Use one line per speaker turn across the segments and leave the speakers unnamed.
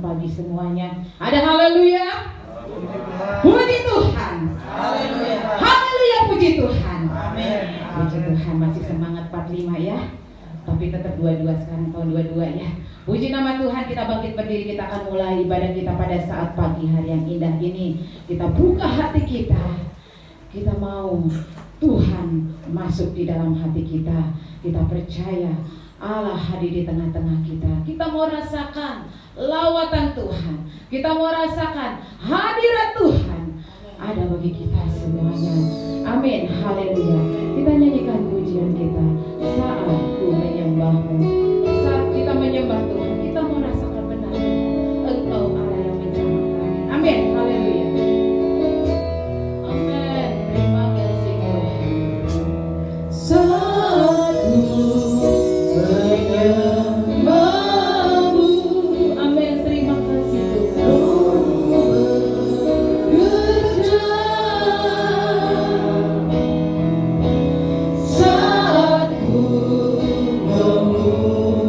pagi semuanya. Ada haleluya. Puji Tuhan.
Haleluya.
Haleluya, puji Tuhan.
Amin.
Puji Tuhan, masih semangat 45 ya. Tapi tetap 22 sekarang, tahun 22 ya. Puji nama Tuhan, kita bangkit berdiri, kita akan mulai ibadah kita pada saat pagi hari yang indah ini. Kita buka hati kita. Kita mau Tuhan masuk di dalam hati kita. Kita percaya Allah hadir di tengah-tengah kita. Kita mau rasakan lawatan Tuhan. Kita mau rasakan hadirat Tuhan ada bagi kita semuanya. Amin. Haleluya. Kita nyanyikan pujian kita. Saat ku menyembahmu, saat kita menyembah Tuhan, kita mau rasakan benar Engkau Allah yang menjamah kami. Amin. Haleluya. Amin. Terima kasih Tuhan.
Saat ku menyembahmu,
Amin. Terima kasih Tuhan.
rohmu bekerja. Saat ku memuji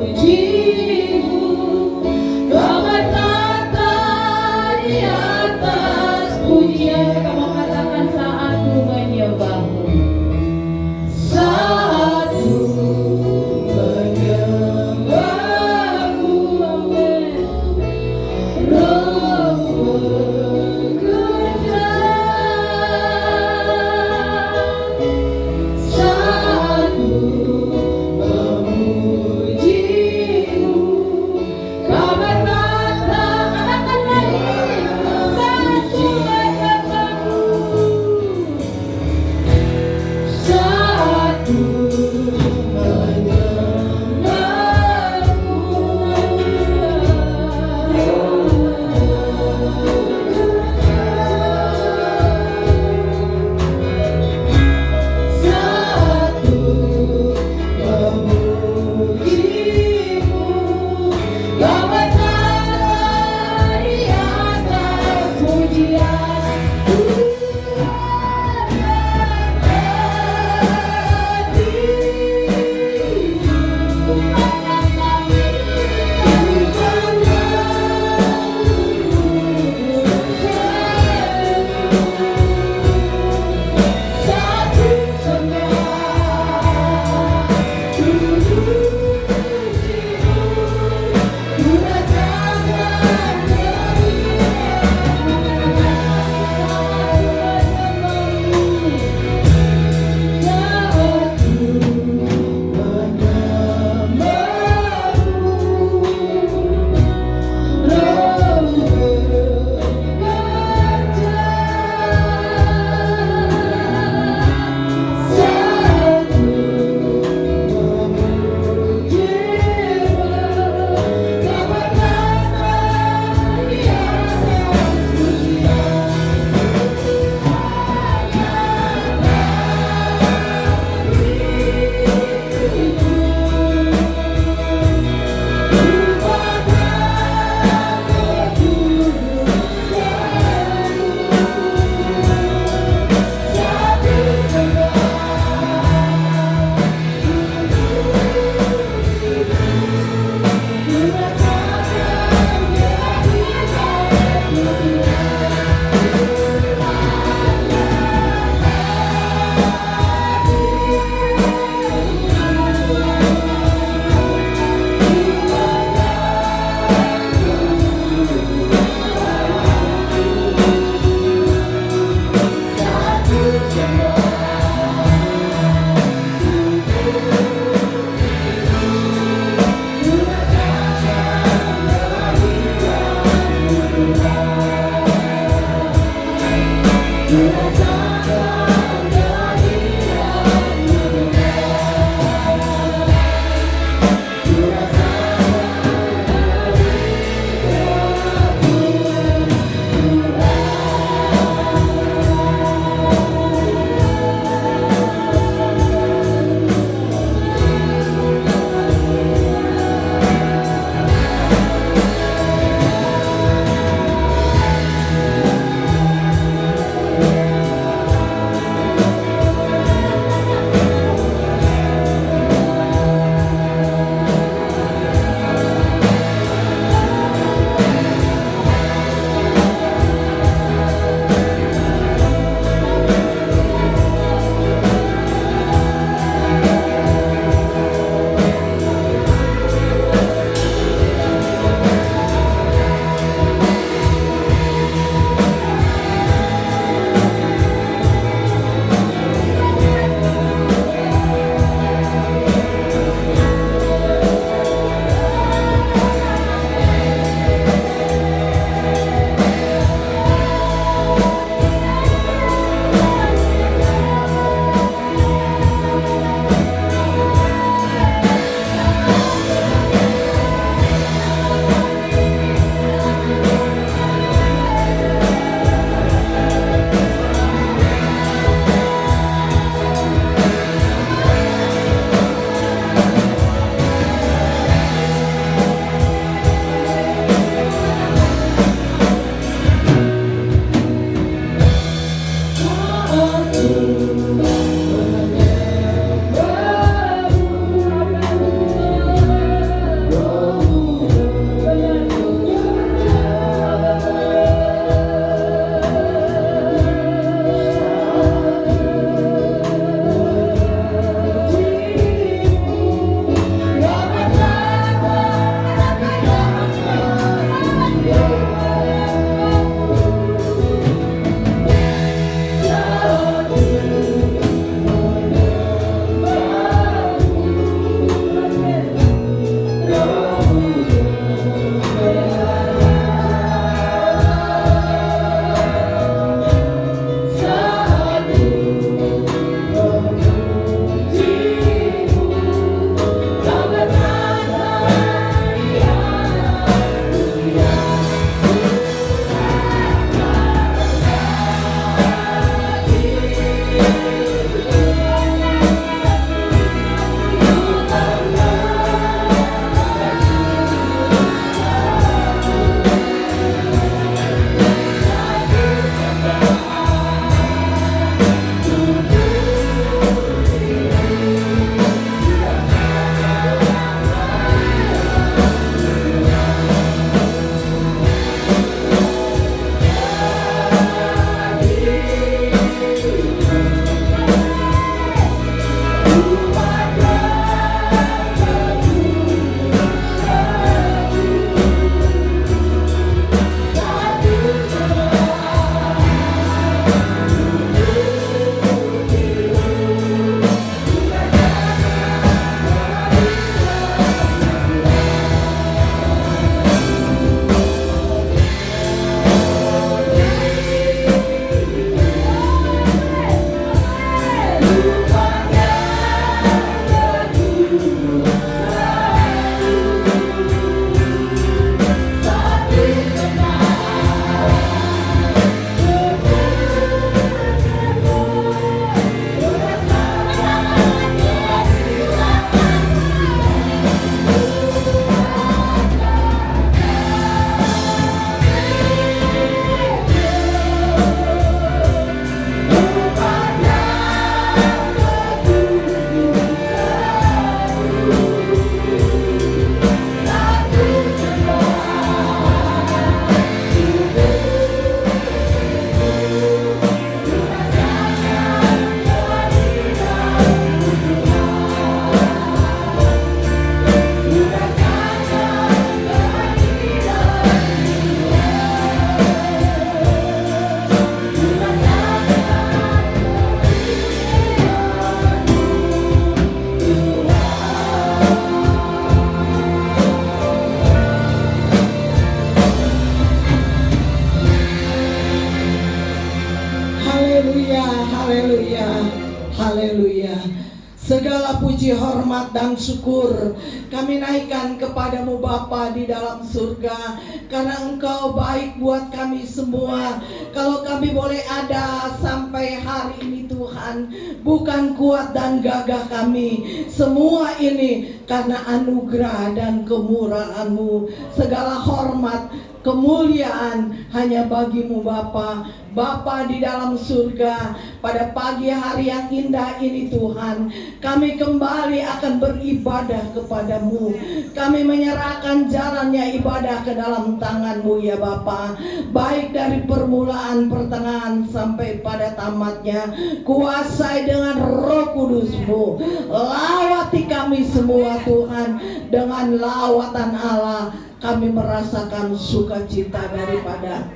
Haleluya. Segala puji, hormat, dan syukur kami naikkan kepadamu Bapa di dalam surga, karena Engkau baik buat kami semua. Kalau kami boleh ada sampai hari ini Tuhan, bukan kuat dan gagah kami, semua ini karena anugerah dan kemurahan-Mu. Segala hormat, kemuliaan hanya bagimu Bapa. Bapa di dalam surga, pada pagi hari yang indah ini Tuhan, kami kembali akan beribadah kepadamu. Kami menyerahkan jalannya ibadah ke dalam tangan-Mu ya Bapa. Baik dari permulaan, pertengahan sampai pada tamatnya, kuasai dengan Roh Kudus-Mu. Lawati kami semua Tuhan, dengan lawatan Allah kami merasakan sukacita daripada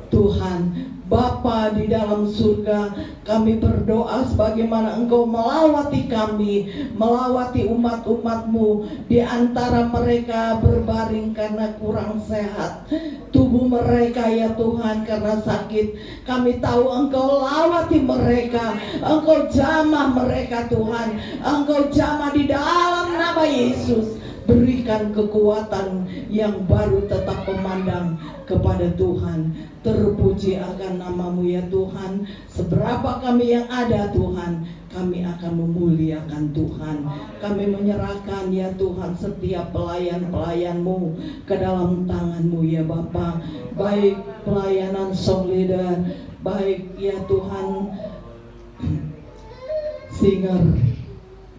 Tuhan. Bapa di dalam surga, kami berdoa sebagaimana Engkau melawati kami, melawati umat-umat-Mu. Di antara mereka berbaring karena kurang sehat tubuh mereka ya Tuhan, karena sakit. Kami tahu Engkau lawati mereka, Engkau jamah mereka Tuhan, Engkau jamah di dalam nama Yesus. Berikan kekuatan yang baru tetap memandang kepada Tuhan. Terpuji akan nama-Mu ya Tuhan. Seberapa kami yang ada Tuhan, kami akan memuliakan Tuhan. Kami menyerahkan ya Tuhan setiap pelayan-pelayan-Mu ke dalam tangan-Mu ya Bapa. Baik pelayanan song leader, baik ya Tuhan singer,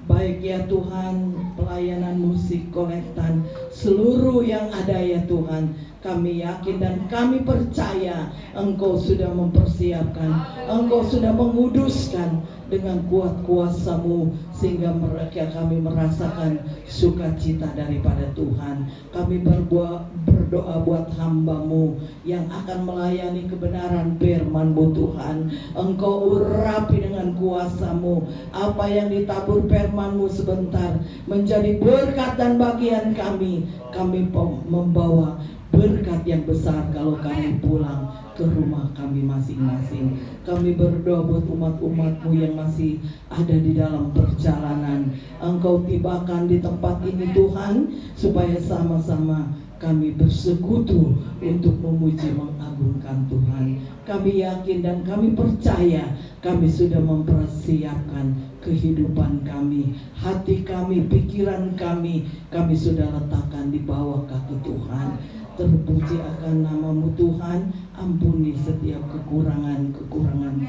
baik ya Tuhan pelayanan musik kolektan, seluruh yang ada ya Tuhan, kami yakin dan kami percaya Engkau sudah mempersiapkan, Engkau sudah menguduskan dengan kuat kuasa-Mu, sehingga mereka kami merasakan sukacita daripada Tuhan. Kami berdoa buat hamba-Mu yang akan melayani kebenaran firman-Mu Tuhan. Engkau urapi dengan kuasa-Mu, apa yang ditabur firman-Mu sebentar menjadi berkat dan bagian kami. Kami membawa berkat yang besar kalau kami pulang ke rumah kami masing-masing. Kami berdoa buat umat-umat-Mu yang masih ada di dalam perjalanan. Engkau tibakan di tempat ini Tuhan, supaya sama-sama kami bersekutu untuk memuji mengagungkan Tuhan. Kami yakin dan kami percaya kami sudah mempersiapkan kehidupan kami, hati kami, pikiran kami sudah letakkan di bawah kaki Tuhan. Terpuji akan nama-Mu Tuhan. Ampuni setiap kekurangan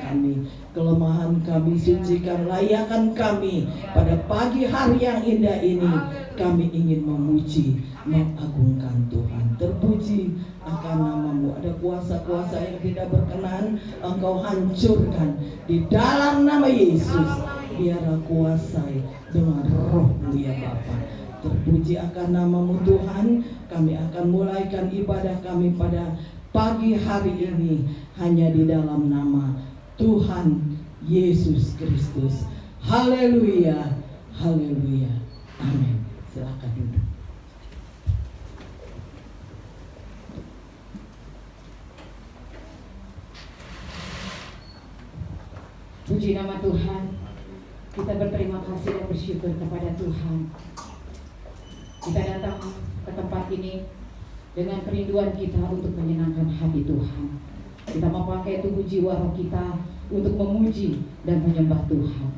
kami, kelemahan kami, sucikan, layakan kami. Pada pagi hari yang indah ini kami ingin memuji, mengagungkan Tuhan. Terpuji akan nama-Mu. Ada kuasa-kuasa yang tidak berkenan, Engkau hancurkan di dalam nama Yesus. Biarlah kuasai dengan Roh-Mu ya Bapa. Terpuji akan nama-Mu Tuhan. Kami akan mulaikan ibadah kami pada pagi hari ini hanya di dalam nama Tuhan Yesus Kristus. Haleluya, haleluya, amin. Silakan duduk.
Puji nama Tuhan. Kita berterima kasih dan bersyukur kepada Tuhan. Kita datang ke tempat ini dengan kerinduan kita untuk menyenangkan hati Tuhan. Kita memakai tubuh jiwa roh kita untuk memuji dan menyembah Tuhan.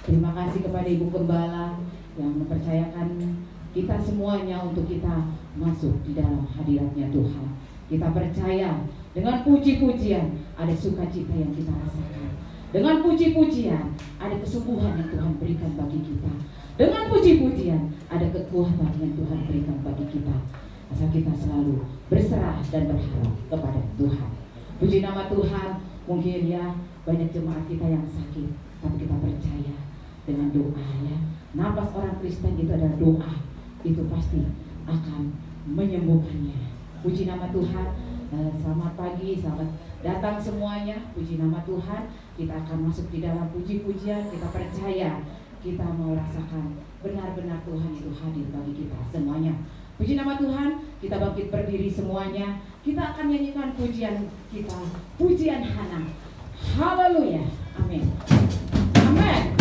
Terima kasih kepada Ibu Gembala yang mempercayakan kita semuanya untuk kita masuk di dalam hadiratnya Tuhan. Kita percaya dengan puji-pujian ada sukacita yang kita rasakan. Dengan puji-pujian ada kesembuhan yang Tuhan berikan bagi kita. Dengan puji-pujian ada kekuatan yang Tuhan berikan bagi kita. Asal kita selalu berserah dan berharap kepada Tuhan. Puji nama Tuhan. Mungkin ya banyak jemaat kita yang sakit, tapi kita percaya dengan doa ya. Napas orang Kristen itu adalah doa. Itu pasti akan menyembuhkannya. Puji nama Tuhan. Selamat pagi, selamat datang semuanya. Puji nama Tuhan. Kita akan masuk di dalam puji-pujian. Kita percaya kita mau rasakan benar-benar Tuhan itu hadir bagi kita semuanya. Puji nama Tuhan. Kita bangkit berdiri semuanya. Kita akan nyanyikan pujian kita, pujian Hana. Haleluya. Amin. Amin.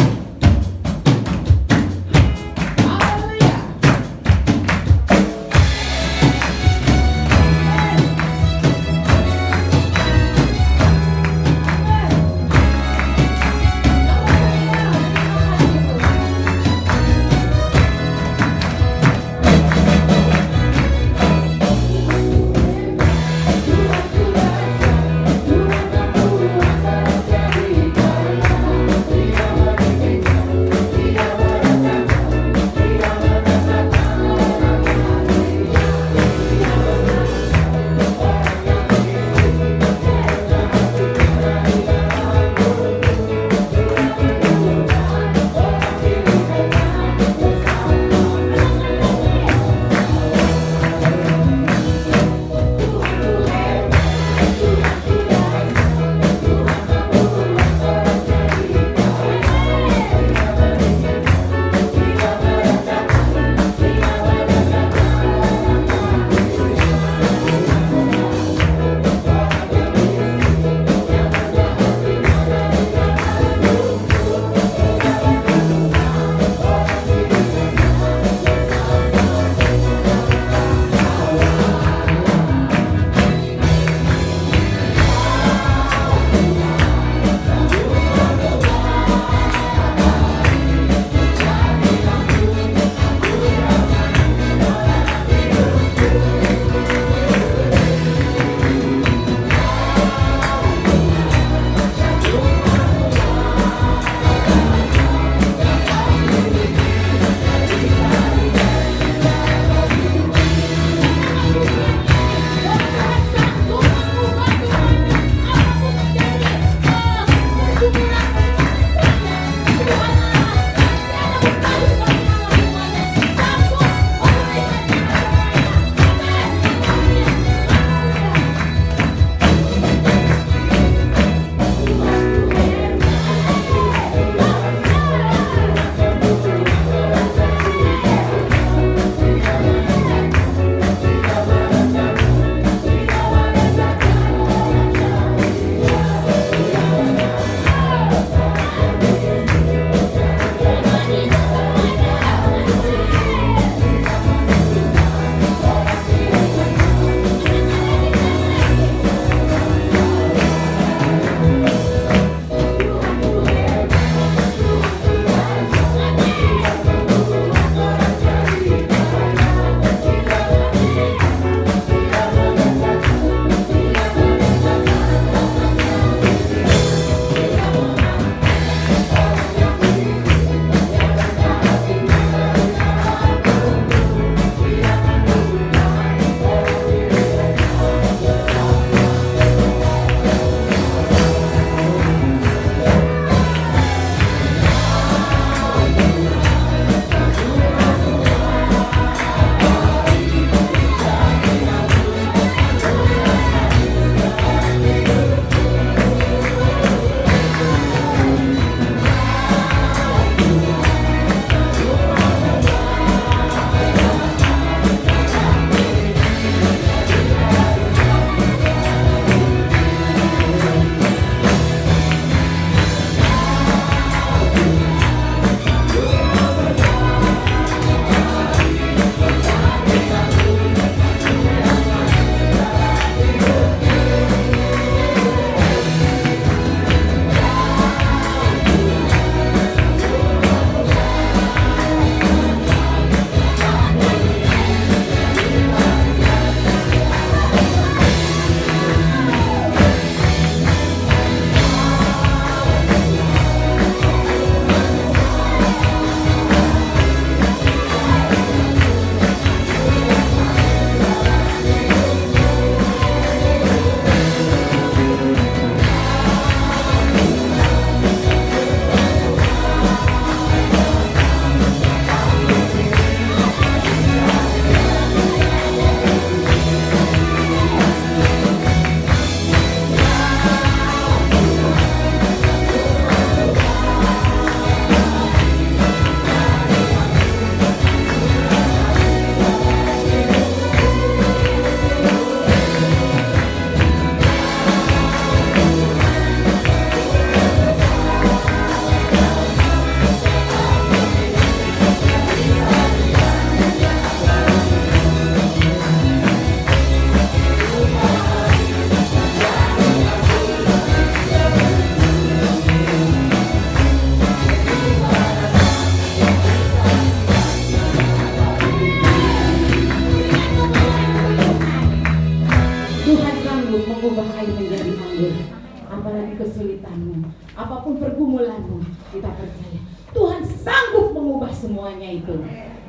apalagi kesulitanmu, apapun pergumulanmu, kita percaya Tuhan sanggup mengubah semuanya itu.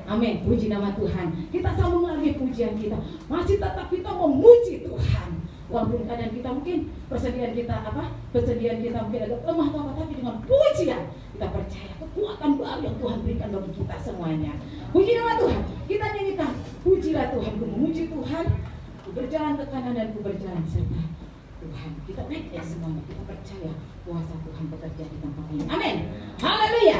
Amin, puji nama Tuhan. Kita sambung lagi pujian kita, masih tetap kita memuji Tuhan. Walaupun keadaan kita mungkin persediaan kita mungkin agak lemah atau apa, tapi dengan pujian kita percaya kekuatan baru yang Tuhan berikan bagi kita semuanya. Puji nama Tuhan. Kita nyanyikan, pujilah Tuhan, ku memuji Tuhan, ku berjalan ke kanan dan ku berjalan serta Tuhan. Kita naik ya semuanya, kita percaya kuasa Tuhan bekerja di tempat ini. Amin. Haleluya.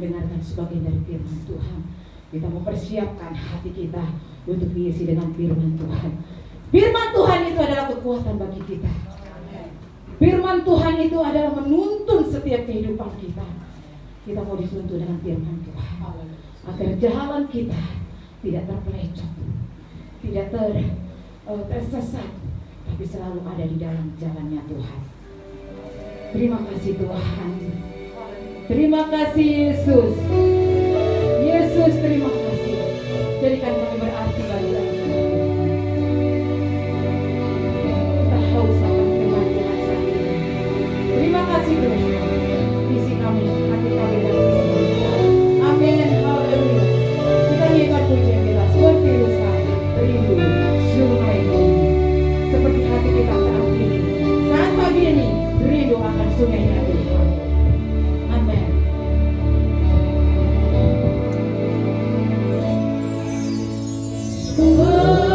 mendengarkan sebagian dari firman Tuhan. Kita mempersiapkan hati kita untuk diisi dengan firman Tuhan. Firman Tuhan itu adalah kekuatan bagi kita. Firman Tuhan itu adalah menuntun setiap kehidupan kita. Kita mau dituntun dengan firman Tuhan, agar jalan kita tidak terpelecot, tidak tersesat, tapi selalu ada di dalam jalannya Tuhan. Terima kasih Tuhan. Terima kasih Yesus. Yesus, terima kasih. Jadikan kami berarti bagi kami. Kita haus akan firman Tuhan saat ini. Terima kasih Tuhan. Isi kami, hati kami dan Tuhan. Amin. Haleluya. Kita nyanyikan pujian kita seperti rusa rindu sungai bumi. Seperti hati kita saat ini. Saat pagi ini rindu akan sungainya Tuhan. Amin.
Hatiku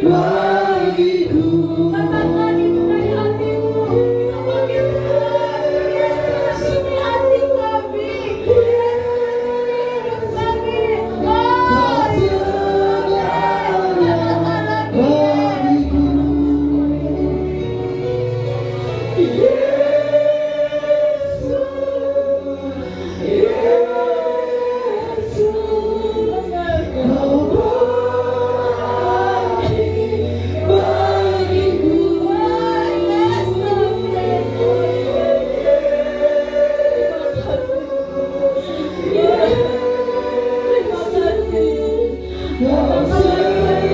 bagiku.
Katakan itu dari hatimu. Kita panggil Tuhan. Yesus di hati kami. Yesus kami. Oh Yesus. Katakan lagi.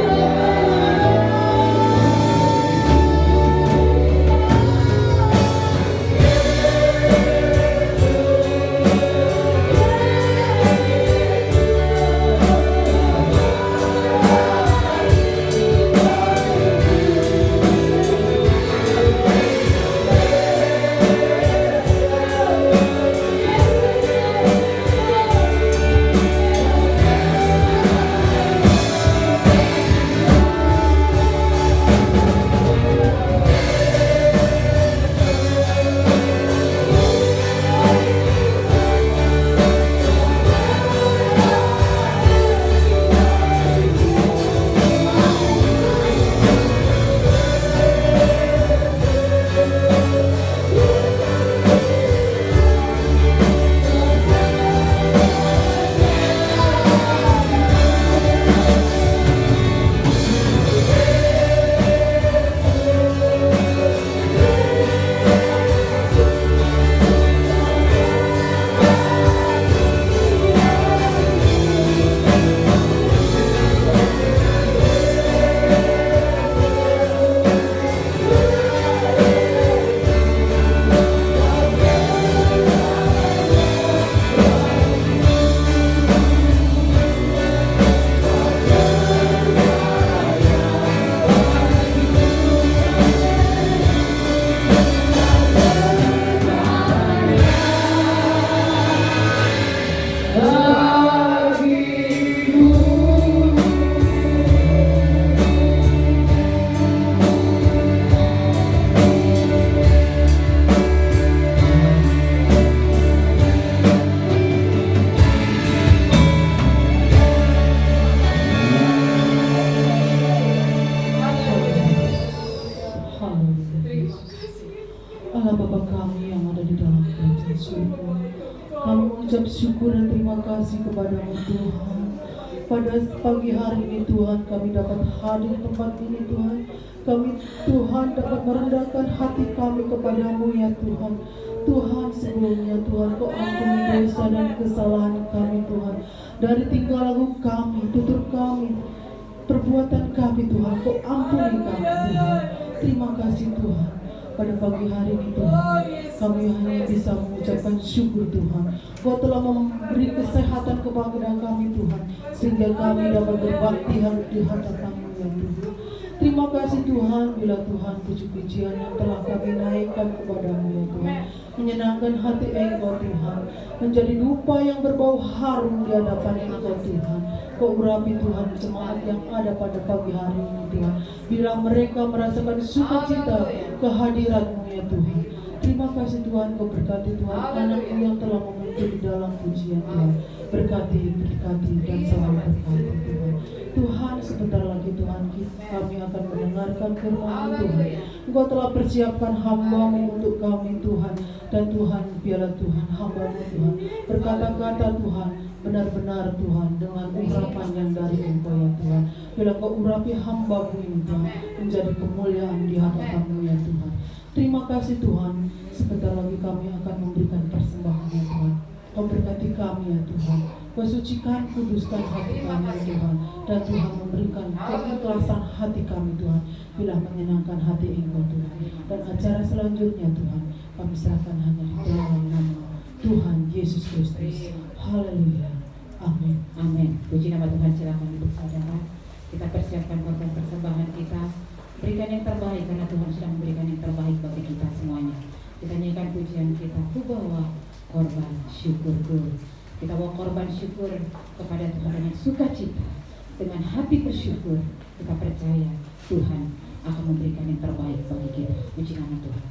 Allah Bapa kami yang ada di dalam kerajaan surga, kami mengucap syukur dan terima kasih kepada-Mu Tuhan. Pada pagi hari ini Tuhan, kami dapat hadir di tempat ini Tuhan. Kami Tuhan dapat merendahkan hati kami kepada-Mu ya Tuhan. Tuhan, sebelumnya Tuhan, Kau ampuni dosa dan kesalahan kami Tuhan. Dari tingkah laku kami, tutur kami, perbuatan kami Tuhan, Kau ampuni kami Tuhan. Terima kasih Tuhan. Pada pagi hari ini Tuhan, kami hanya bisa mengucapkan syukur Tuhan. Kau telah memberi kesehatan kepada kami Tuhan, sehingga kami dapat berbakti di hadapan-Mu ya Tuhan. Terima kasih Tuhan, bila Tuhan puji-pujian yang telah kami naikkan kepada-Mu ya Tuhan, menyenangkan hati Engkau Tuhan, menjadi dupa yang berbau harum di hadapan Engkau Tuhan. Kau urapi Tuhan jemaat yang ada pada pagi hari ini Tuhan, bila mereka merasakan sukacita kehadirat-Mu ya Tuhan. Terima kasih Tuhan, Kau berkati Tuhan anak-Mu yang telah memimpin di dalam pujian Tuhan. Berkati dan selalu berkati Tuhan. Tuhan, sebentar lagi Tuhan, kami akan mendengarkan firman-Mu Tuhan. Engkau telah persiapkan hamba-Mu untuk kami Tuhan. Dan Tuhan, biarlah Tuhan hamba-Mu Tuhan berkata-kata Tuhan benar-benar Tuhan dengan urapan yang dari Engkau ya Tuhan. Bila Kau urapi hamba-Mu ini Tuhan, menjadi kemuliaan di hadapan-Mu ya Tuhan. Terima kasih Tuhan, sebentar lagi kami akan memberikan persembahan ya Tuhan. Kau berkati kami ya Tuhan. Kau sucikan, kuduskan hati kami ya Tuhan. Dan Tuhan memberikan keikhlasan hati kami Tuhan, bila menyenangkan hati Engkau Tuhan. Dan acara selanjutnya Tuhan, kami serahkan hanya di dalam nama Tuhan Yesus Kristus. Haleluya. Amin.
Amin. Puji nama Tuhan. Silakan duduk saudara. Kita persiapkan korban persembahan kita. Berikan yang terbaik karena Tuhan sudah memberikan yang terbaik bagi kita semuanya. Kita nyanyikan pujian kita. Ku bawa korban syukurku. Kita bawa korban syukur kepada Tuhan dengan sukacita. dengan hati bersyukur, kita percaya Tuhan akan memberikan yang terbaik bagi kita. Puji nama Tuhan.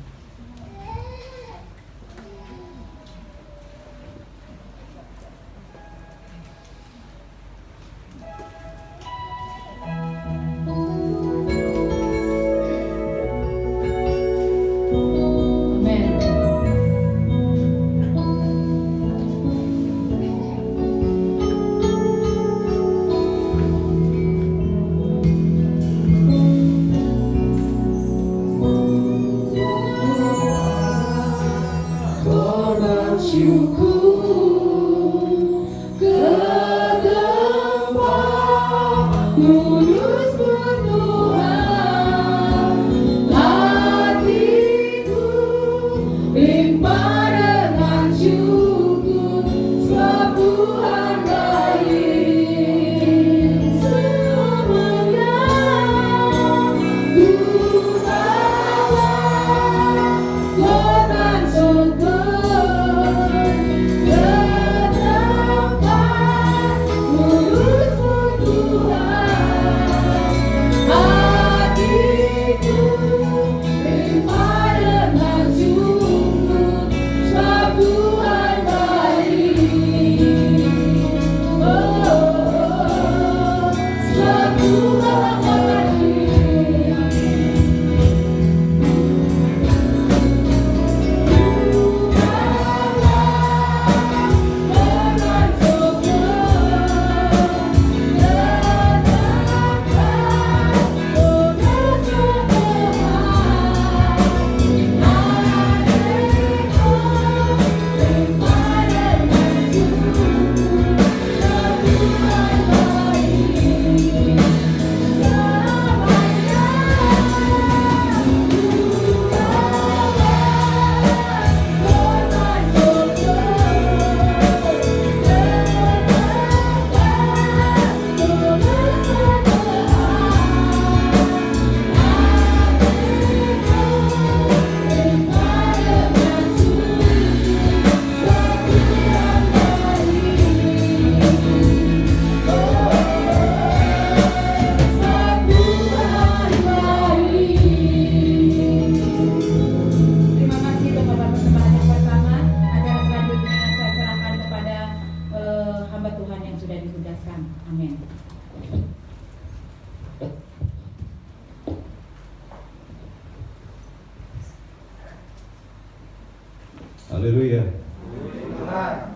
Haleluya.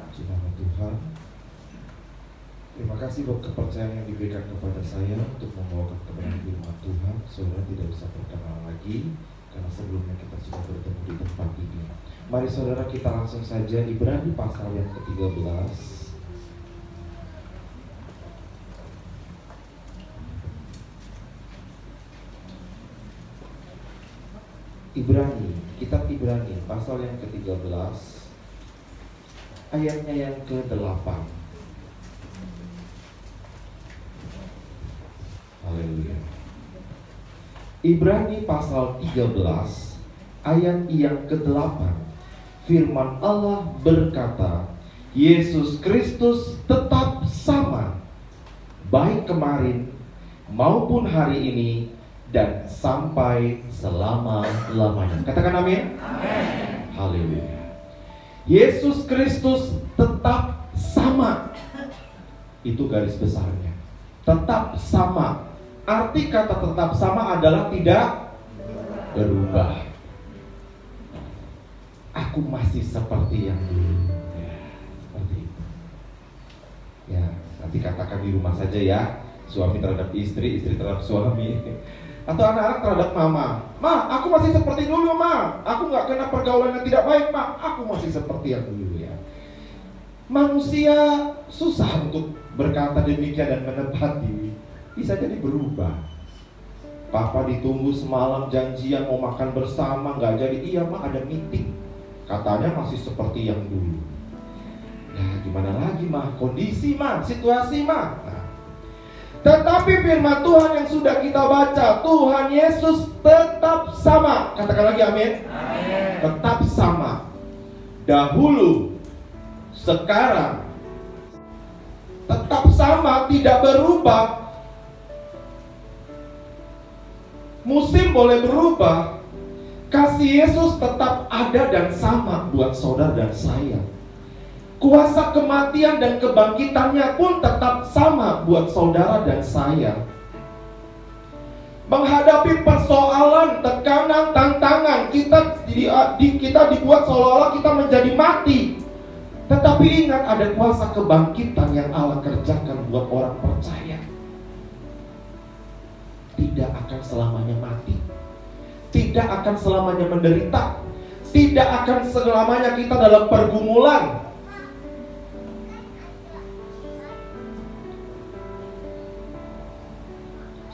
Puji nama Tuhan. Terima kasih buat kepercayaan yang diberikan kepada saya untuk membawakan kebenaran firman Tuhan. Saudara tidak usah perkenalan lagi karena sebelumnya kita sudah bertemu di tempat ini. Mari saudara kita langsung saja Ibrani pasal yang ke-13. Kitab Ibrani pasal yang ke-13 ayatnya yang ke-8. Haleluya. Ibrani pasal 13 ayat yang ke-8. Firman Allah berkata, Yesus Kristus tetap sama, baik kemarin maupun hari ini dan sampai selama-lamanya. Katakan amin. Amin. Haleluya. Yesus Kristus tetap sama. Itu garis besarnya. Tetap sama. Arti kata tetap sama adalah tidak berubah. Aku masih seperti yang dulu. Ya, seperti itu. Ya, nanti katakan di rumah saja ya. Suami terhadap istri, istri terhadap suami. Atau anak-anak terhadap mama. Ma, aku masih seperti dulu, ma. Aku gak kena pergaulan yang tidak baik, ma. Aku masih seperti yang dulu ya. Manusia susah untuk berkata demikian dan menepati. Bisa jadi berubah. Papa ditunggu semalam janjian mau makan bersama, gak jadi. Iya, ma, ada meeting. Katanya masih seperti yang dulu. Ya, gimana lagi, ma? Kondisi, ma. Situasi, ma. Nah. Tetapi firman Tuhan yang sudah kita baca, Tuhan Yesus tetap sama. Katakan lagi amin. Amin. Tetap sama. Dahulu, sekarang, tetap sama, tidak berubah. musim boleh berubah, kasih Yesus tetap ada dan sama buat saudara dan saya. Kuasa kematian dan kebangkitannya pun tetap sama buat saudara dan saya. Menghadapi persoalan, tekanan, tantangan, kita dibuat seolah-olah kita menjadi mati. Tetapi ingat, ada kuasa kebangkitan yang Allah kerjakan buat orang percaya. Tidak akan selamanya mati, tidak akan selamanya menderita, tidak akan selamanya kita dalam pergumulan.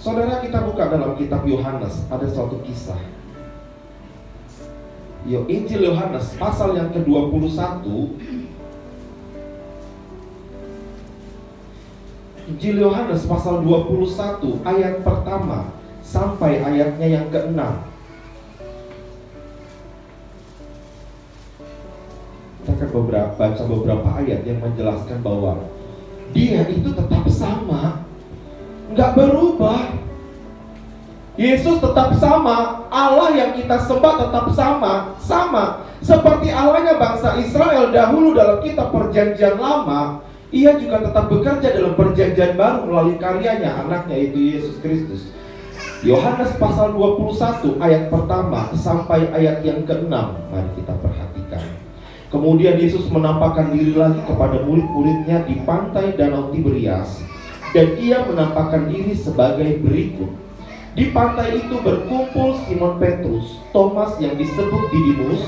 Saudara, kita buka dalam kitab Yohanes, ada suatu kisah. Injil Yohanes pasal yang ke-21. Injil Yohanes pasal 21 ayat pertama sampai ayatnya yang ke-6. Kita akan baca beberapa ayat yang menjelaskan bahwa Dia itu tetap sama, nggak berubah. Yesus tetap sama, Allah yang kita sembah tetap sama seperti Allahnya bangsa Israel dahulu dalam kitab Perjanjian Lama. Ia juga tetap bekerja dalam Perjanjian Baru melalui karyanya, anaknya yaitu Yesus Kristus. Yohanes pasal 21 ayat pertama sampai ayat yang ke-6. Mari kita perhatikan. Kemudian Yesus menampakkan diri lagi kepada murid-muridnya di pantai Danau Tiberias, dan ia menampakkan diri sebagai berikut. Di pantai itu berkumpul Simon Petrus, Thomas yang disebut Didimus,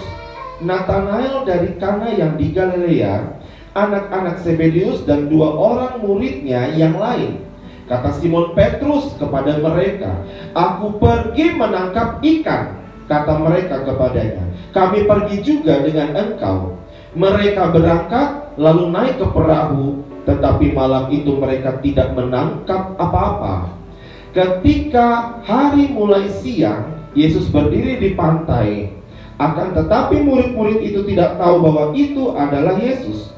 Nathanael dari Kana yang di Galilea, anak-anak Zebedius dan 2 orang muridnya yang lain. Kata Simon Petrus kepada mereka, "Aku pergi menangkap ikan." Kata mereka kepadanya, "Kami pergi juga dengan engkau." Mereka berangkat lalu naik ke perahu, tetapi malam itu mereka tidak menangkap apa-apa. Ketika hari mulai siang, Yesus berdiri di pantai. Akan tetapi murid-murid itu tidak tahu bahwa itu adalah Yesus.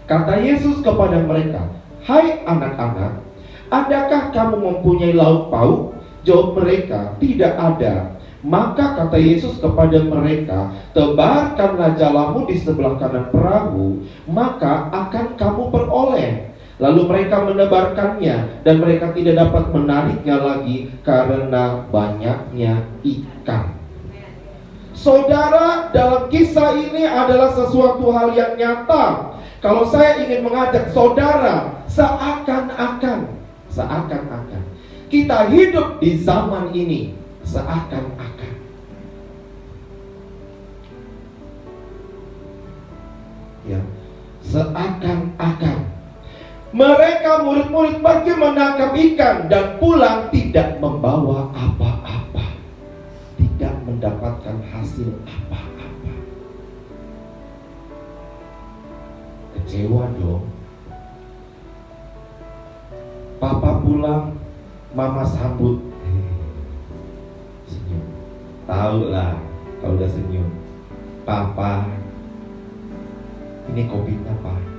Kata Yesus kepada mereka, "Hai anak-anak, adakah kamu mempunyai lauk pauk?" Jawab mereka, "Tidak ada." Maka kata Yesus kepada mereka, "Tebarkanlah jalamu di sebelah kanan perahu, maka akan kamu peroleh." Lalu mereka menebarkannya, dan mereka tidak dapat menariknya lagi karena banyaknya ikan. Saudara, dalam kisah ini adalah sesuatu hal yang nyata. Kalau saya ingin mengajak saudara, seakan-akan kita hidup di zaman ini, seakan-akan. Ya, seakan-akan. Mereka murid-murid pergi menangkap ikan dan pulang tidak membawa apa-apa, tidak mendapatkan hasil apa-apa. Kecewa dong. Papa pulang, mama sambut, senyum. Tahu lah kalau udah senyum. "Papa, ini kopinya Pak."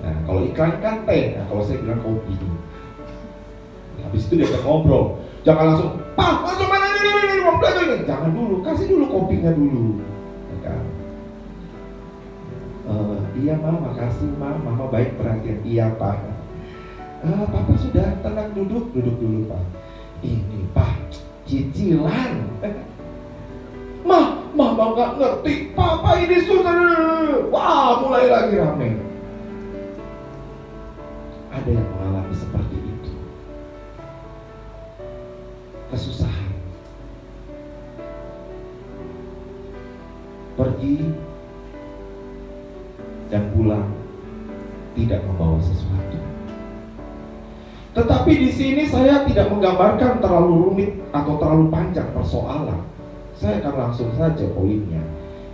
Nah, kalau iklan kan teh, nah kalau saya bilang kopi. Habis itu dia ngobrol. Jangan langsung, "Pak, langsung mana ini, mau belajar ini." Jangan dulu, kasih dulu kopinya dulu. Ya kan? "Iya Ma, makasih Ma, Mama baik perhatian." "Iya Pak." "Papa sudah tenang, duduk dulu Pak." "Ini Pak, cicilan." Mama nggak ngerti. "Papa ini susah." Wah, mulai lagi rame. Ada yang mengalami seperti itu. Kesusahan. Pergi dan pulang tidak membawa sesuatu. Tetapi di sini saya tidak menggambarkan terlalu rumit atau terlalu panjang persoalan. Saya akan langsung saja poinnya.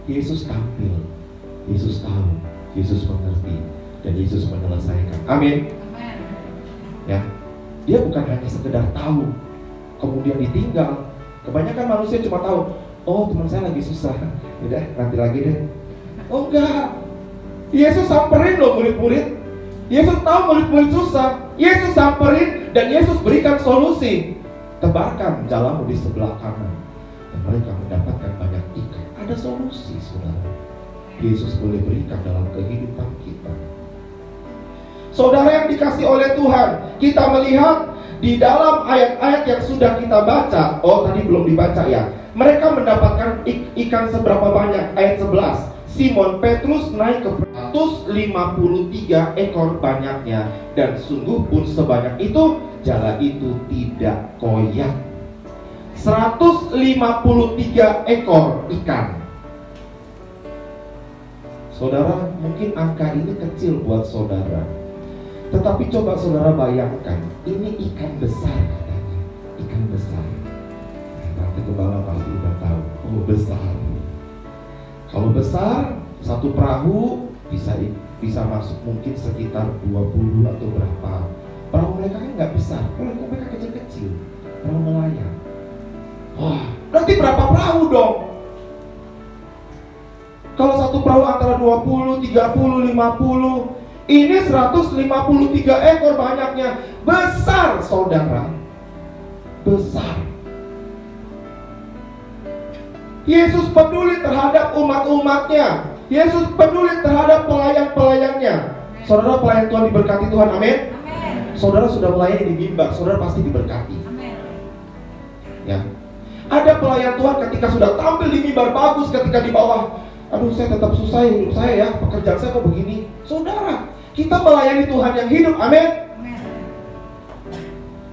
Yesus tampil, Yesus tahu, Yesus mengerti, dan Yesus menyelesaikan. Amin. Ya, dia bukan hanya sekedar tahu kemudian ditinggal. Kebanyakan manusia cuma tahu, "Oh, teman saya lagi susah, udah nanti lagi deh." Oh enggak, Yesus samperin loh murid-murid. Yesus tahu murid-murid susah, Yesus samperin dan Yesus berikan solusi. tebarkan jalamu di sebelah kanan, dan mereka mendapatkan banyak ikan. Ada solusi, saudara. Yesus boleh berikan dalam kehidupan kita. Saudara yang dikasih oleh Tuhan, kita melihat di dalam ayat-ayat yang sudah kita baca. Oh, tadi belum dibaca ya. Mereka mendapatkan ikan seberapa banyak? Ayat 11. Simon Petrus naik ke 153 ekor banyaknya, dan sungguh pun sebanyak itu jala itu tidak koyak. 153 ekor ikan. Saudara, mungkin angka ini kecil buat saudara, tetapi coba saudara bayangkan, ini ikan besar katanya, ikan besar. Nanti kepala pasti udah tahu, oh besar. Kalau besar, satu perahu bisa masuk mungkin sekitar 20 atau berapa. Perahu mereka kan nggak besar, perahu mereka kecil-kecil, perahu nelayan. Wah, berarti berapa perahu dong? Kalau satu perahu antara 20, 30, 50, ini 153 ekor banyaknya. Besar, saudara. Besar. Yesus peduli terhadap umat-umatnya. Yesus peduli terhadap pelayan-pelayannya. Saudara, pelayan Tuhan diberkati Tuhan, amin. Saudara sudah melayani di mimbar, saudara pasti diberkati. Ya. Ada pelayan Tuhan ketika sudah tampil di mimbar bagus, ketika di bawah, aduh saya tetap susah hidup saya ya, pekerjaan saya kok begini. Saudara, kita melayani Tuhan yang hidup, amin.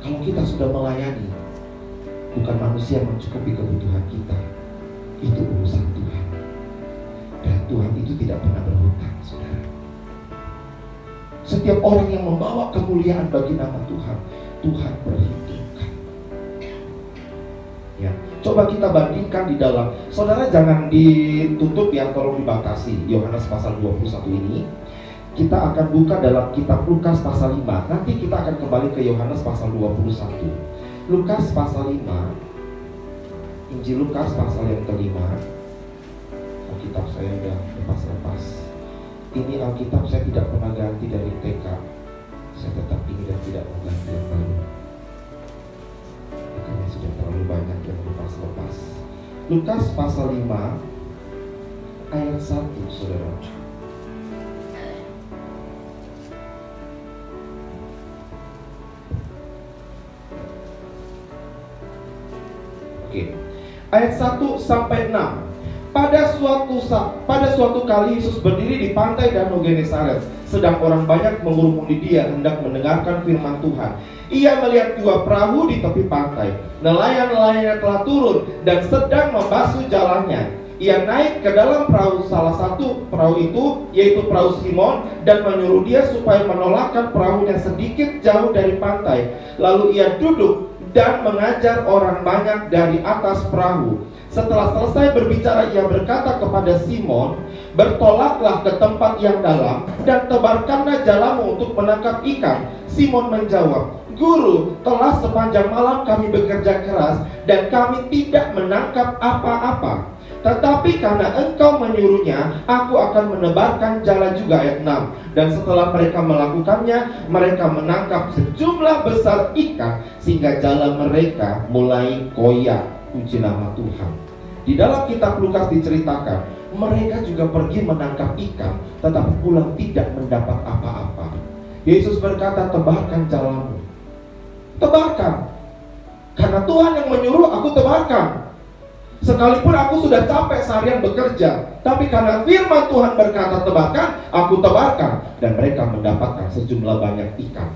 Kalau kita sudah melayani, bukan manusia yang mencukupi kebutuhan kita, itu urusan Tuhan. Dan Tuhan itu tidak pernah berhutang, saudara. Setiap orang yang membawa kemuliaan bagi nama Tuhan, Tuhan perhitungkan. Ya, coba kita bandingkan di dalam. Saudara jangan ditutup ya, tolong dibatasi. Yohanes pasal 21 ini kita akan buka dalam kitab Lukas pasal 5. Nanti kita akan kembali ke Yohanes pasal 21. Lukas pasal 5, Injil Lukas pasal yang kelima. Alkitab saya udah lepas-lepas. Ini Alkitab saya tidak pernah ganti dari TK. Saya tetap ini dan tidak mau ganti yang baru. Karena sudah terlalu banyak yang lepas-lepas. Lukas pasal 5 ayat 1, saudara. Oke. Ayat 1 sampai 6. Pada suatu kali Yesus berdiri di pantai Danau Genesaret, sedang orang banyak mengurumuni dia hendak mendengarkan firman Tuhan. Ia melihat 2 perahu di tepi pantai. Nelayan-nelayannya telah turun dan sedang membasuh jalannya. Ia naik ke dalam perahu salah satu perahu itu, yaitu perahu Simon, dan menyuruh dia supaya menolakkan perahunya sedikit jauh dari pantai. Lalu ia duduk dan mengajar orang banyak dari atas perahu. Setelah selesai berbicara, ia berkata kepada Simon, "Bertolaklah ke tempat yang dalam dan tebarkanlah jalamu untuk menangkap ikan." Simon menjawab, "Guru, telah sepanjang malam kami bekerja keras dan kami tidak menangkap apa-apa. Tetapi karena engkau menyuruhnya, aku akan menebarkan jala juga." Ayat 6. Dan setelah mereka melakukannya, mereka menangkap sejumlah besar ikan sehingga jala mereka mulai koyak. Puji nama Tuhan. Di dalam kitab Lukas diceritakan, mereka juga pergi menangkap ikan, tetapi pulang tidak mendapat apa-apa. Yesus berkata, "Tebarkan jalamu." Tebarkan. Karena Tuhan yang menyuruh, aku tebarkan. Sekalipun aku sudah capek seharian bekerja, tapi karena firman Tuhan berkata tebarkan, aku tebarkan. Dan mereka mendapatkan sejumlah banyak ikan.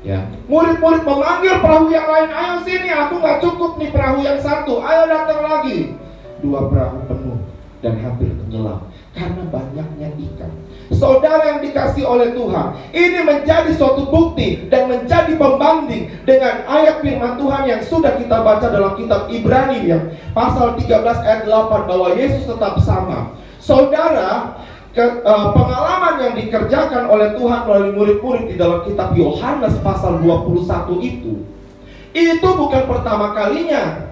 Ya, murid-murid memanggil perahu yang lain, "Ayo sini, aku gak cukup nih perahu yang satu, ayo datang lagi." 2 perahu penuh dan hampir tenggelam karena banyaknya ikan. Saudara yang dikasih oleh Tuhan, ini menjadi suatu bukti dan menjadi pembanding dengan ayat firman Tuhan yang sudah kita baca dalam kitab Ibrani yang pasal 13 ayat 8, bahwa Yesus tetap sama. Saudara, pengalaman yang dikerjakan oleh Tuhan melalui murid-murid di dalam kitab Yohanes pasal 21 itu bukan pertama kalinya.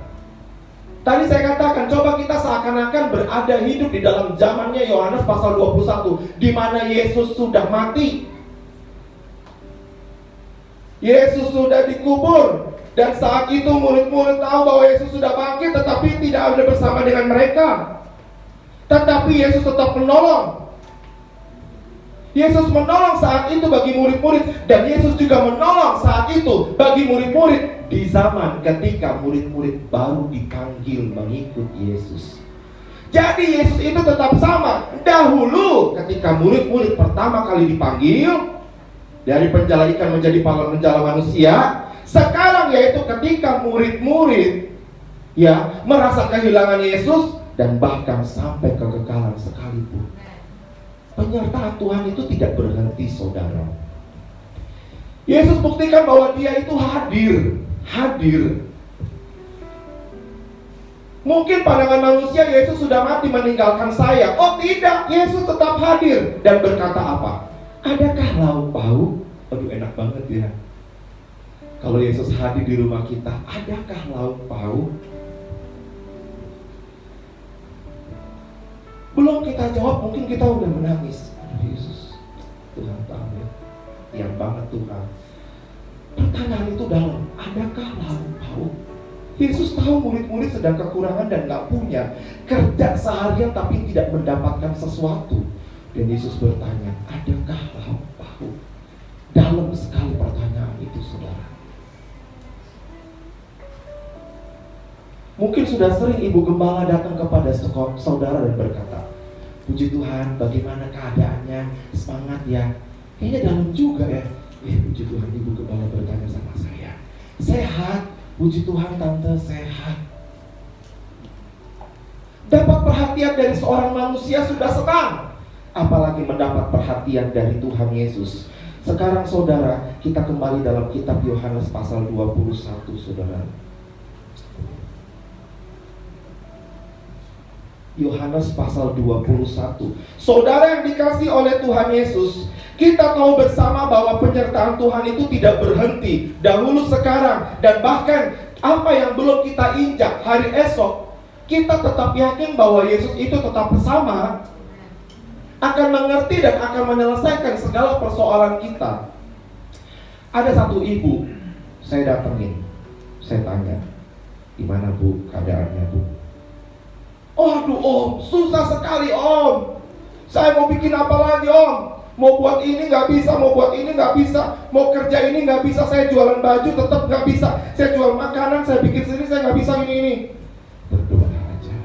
Tadi saya katakan, coba kita seakan-akan berada hidup di dalam zamannya Yohanes pasal 21, di mana Yesus sudah mati, Yesus sudah dikubur, Dan saat itu murid-murid tahu bahwa Yesus sudah bangkit, tetapi tidak ada bersama dengan mereka. Tetapi Yesus tetap menolong. Yesus menolong saat itu bagi murid-murid, dan Yesus juga menolong saat itu bagi murid-murid di zaman ketika murid-murid baru dipanggil mengikut Yesus. Jadi Yesus itu tetap sama. Dahulu ketika murid-murid pertama kali dipanggil dari penjala ikan menjadi penjala manusia, sekarang yaitu ketika murid-murid merasa kehilangan Yesus dan bahkan sampai kekekalan sekalipun. Penyertaan Tuhan itu tidak berhenti, saudara. Yesus buktikan bahwa dia itu hadir. Mungkin pandangan manusia Yesus sudah mati meninggalkan saya. Oh tidak, Yesus tetap hadir dan berkata apa? Adakah lauk pauk? Aduh, enak banget ya. Kalau Yesus hadir di rumah kita, adakah lauk pauk? Belum kita jawab, mungkin kita udah menangis. Aduh Yesus, Tuhan tahu ya, tiap banget Tuhan. Pertanyaan itu dalam, adakah lauk pauk? Yesus tahu murid-murid sedang kekurangan dan gak punya. Kerja seharian tapi tidak mendapatkan sesuatu. Dan Yesus bertanya, adakah lauk pauk? Dalam sekali pertanyaan itu, saudara. Mungkin sudah sering ibu gembala datang kepada saudara dan berkata, puji Tuhan, bagaimana keadaannya? Semangat ya. Kayaknya dalam juga ya. Puji Tuhan, ibu gembala bertanya sama saya. Sehat, puji Tuhan tante, sehat. Dapat perhatian dari seorang manusia sudah senang, apalagi mendapat perhatian dari Tuhan Yesus. Sekarang saudara, kita kembali dalam kitab Yohanes pasal 21, saudara. Yohanes pasal 21. Saudara yang dikasihi oleh Tuhan Yesus, kita tahu bersama bahwa penyertaan Tuhan itu tidak berhenti dahulu, sekarang, dan bahkan apa yang belum kita injak hari esok, kita tetap yakin bahwa Yesus itu tetap bersama, akan mengerti dan akan menyelesaikan segala persoalan kita. Ada satu ibu, saya datengin, saya tanya, gimana bu keadaannya bu? Oh aduh om, susah sekali om. Saya mau bikin apa lagi om? Mau buat ini gak bisa, mau buat ini gak bisa, mau kerja ini gak bisa, saya jualan baju tetap gak bisa, saya jual makanan, saya bikin sendiri, saya gak bisa ini. Berdoa aja.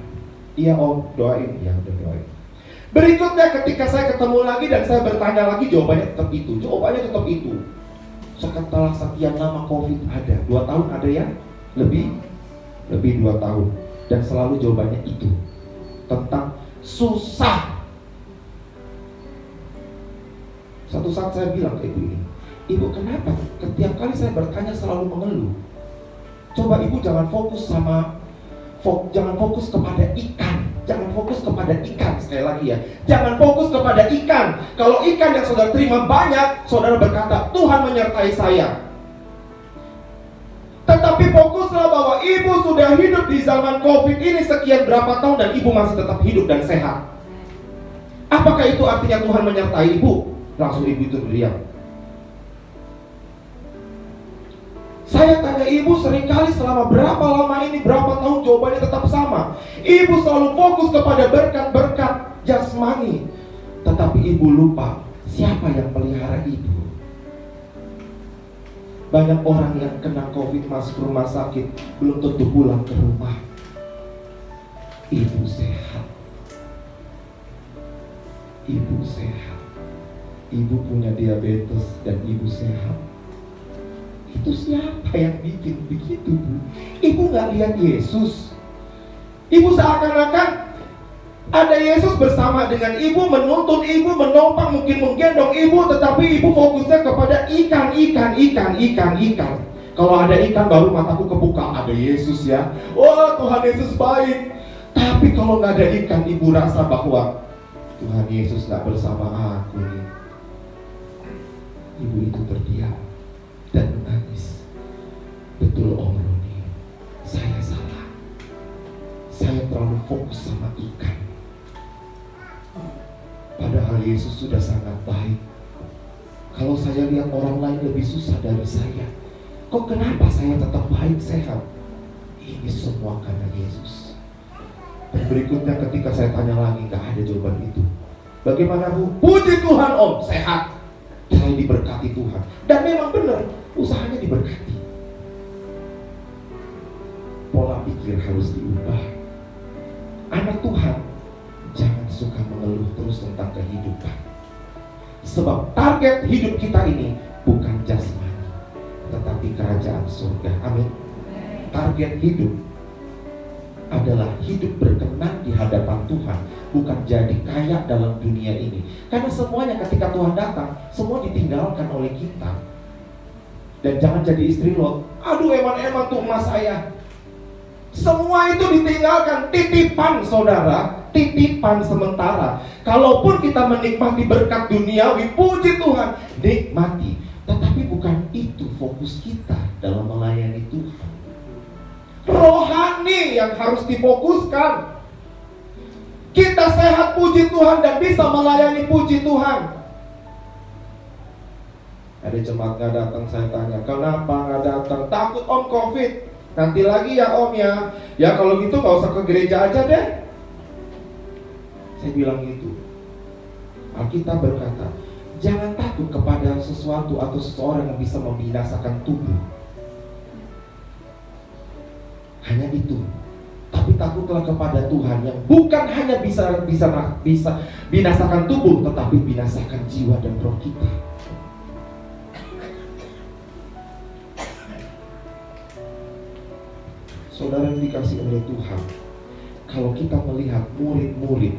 Iya om, doain. Ya udah doain. Berikutnya ketika saya ketemu lagi dan saya bertanya lagi, jawabannya tetap itu. Jawabannya tetap itu. Setelah sekian lama COVID ada, 2 tahun ada ya? Lebih 2 tahun. Dan selalu jawabannya itu, tentang susah. Satu saat saya bilang ke ibu ini, ibu kenapa? Setiap kali saya bertanya selalu mengeluh. Coba ibu jangan fokus kepada ikan. Jangan fokus kepada ikan, sekali lagi ya. Jangan fokus kepada ikan. Kalau ikan yang saudara terima banyak, saudara berkata, Tuhan menyertai saya. Tetapi fokuslah bahwa ibu sudah hidup di zaman COVID ini sekian berapa tahun dan ibu masih tetap hidup dan sehat. Apakah itu artinya Tuhan menyertai ibu? Langsung ibu itu berdiam. Saya tanya ibu seringkali selama berapa lama ini, berapa tahun, jawabannya tetap sama. Ibu selalu fokus kepada berkat-berkat jasmani, tetapi ibu lupa siapa yang pelihara ibu. Banyak orang yang kena COVID masuk rumah sakit, belum tentu pulang ke rumah. Ibu sehat. Ibu sehat. Ibu punya diabetes dan ibu sehat. Itu siapa yang bikin begitu, Bu? Ibu gak lihat Yesus. Ibu seakan-akan ada Yesus bersama dengan ibu, menuntun ibu, menopang, mungkin menggendong ibu, tetapi ibu fokusnya kepada ikan. Kalau ada ikan baru mataku kebuka, ada Yesus ya. Wah, Tuhan Yesus baik. Tapi kalau nggak ada ikan, ibu rasa bahwa Tuhan Yesus nggak bersama aku nih. Ibu itu terdiam dan menangis. Betul Om Roni, saya salah. Saya terlalu fokus sama ikan. Padahal Yesus sudah sangat baik. Kalau saya lihat orang lain lebih susah dari saya, Kok kenapa saya tetap baik sehat? Ini semua karena Yesus. Dan berikutnya ketika saya tanya lagi, gak ada jawaban itu. Bagaimana Bu? Puji Tuhan Om, sehat. Saya diberkati Tuhan. Dan memang benar, usahanya diberkati. Pola pikir harus diubah. Anak Tuhan, jangan suka mengeluh terus tentang kehidupan. Sebab target hidup kita ini bukan jasmani, tetapi kerajaan surga. Amin. Target hidup adalah hidup berkenan di hadapan Tuhan, bukan jadi kaya dalam dunia ini. Karena semuanya ketika Tuhan datang, semua ditinggalkan oleh kita. Dan jangan jadi istri Lot. Aduh, eman-eman tuh emas saya. Semua itu ditinggalkan, titipan saudara, titipan sementara. Kalaupun kita menikmati berkat duniawi, puji Tuhan, nikmati. Tetapi bukan itu fokus kita dalam melayani Tuhan. Rohani yang harus difokuskan. Kita sehat, puji Tuhan, dan bisa melayani, puji Tuhan. Ada jemaat gak datang, saya tanya, kenapa gak datang? Takut Om COVID. Nanti lagi ya Om ya. Ya kalau gitu gak usah ke gereja aja deh. Saya bilang gitu. Alkitab berkata, jangan takut kepada sesuatu atau seseorang yang bisa membinasakan tubuh. Hanya itu. Tapi takutlah kepada Tuhan yang bukan hanya bisa binasakan tubuh, tetapi binasakan jiwa dan roh kita. Saudara yang dikasih oleh Tuhan, kalau kita melihat murid-murid,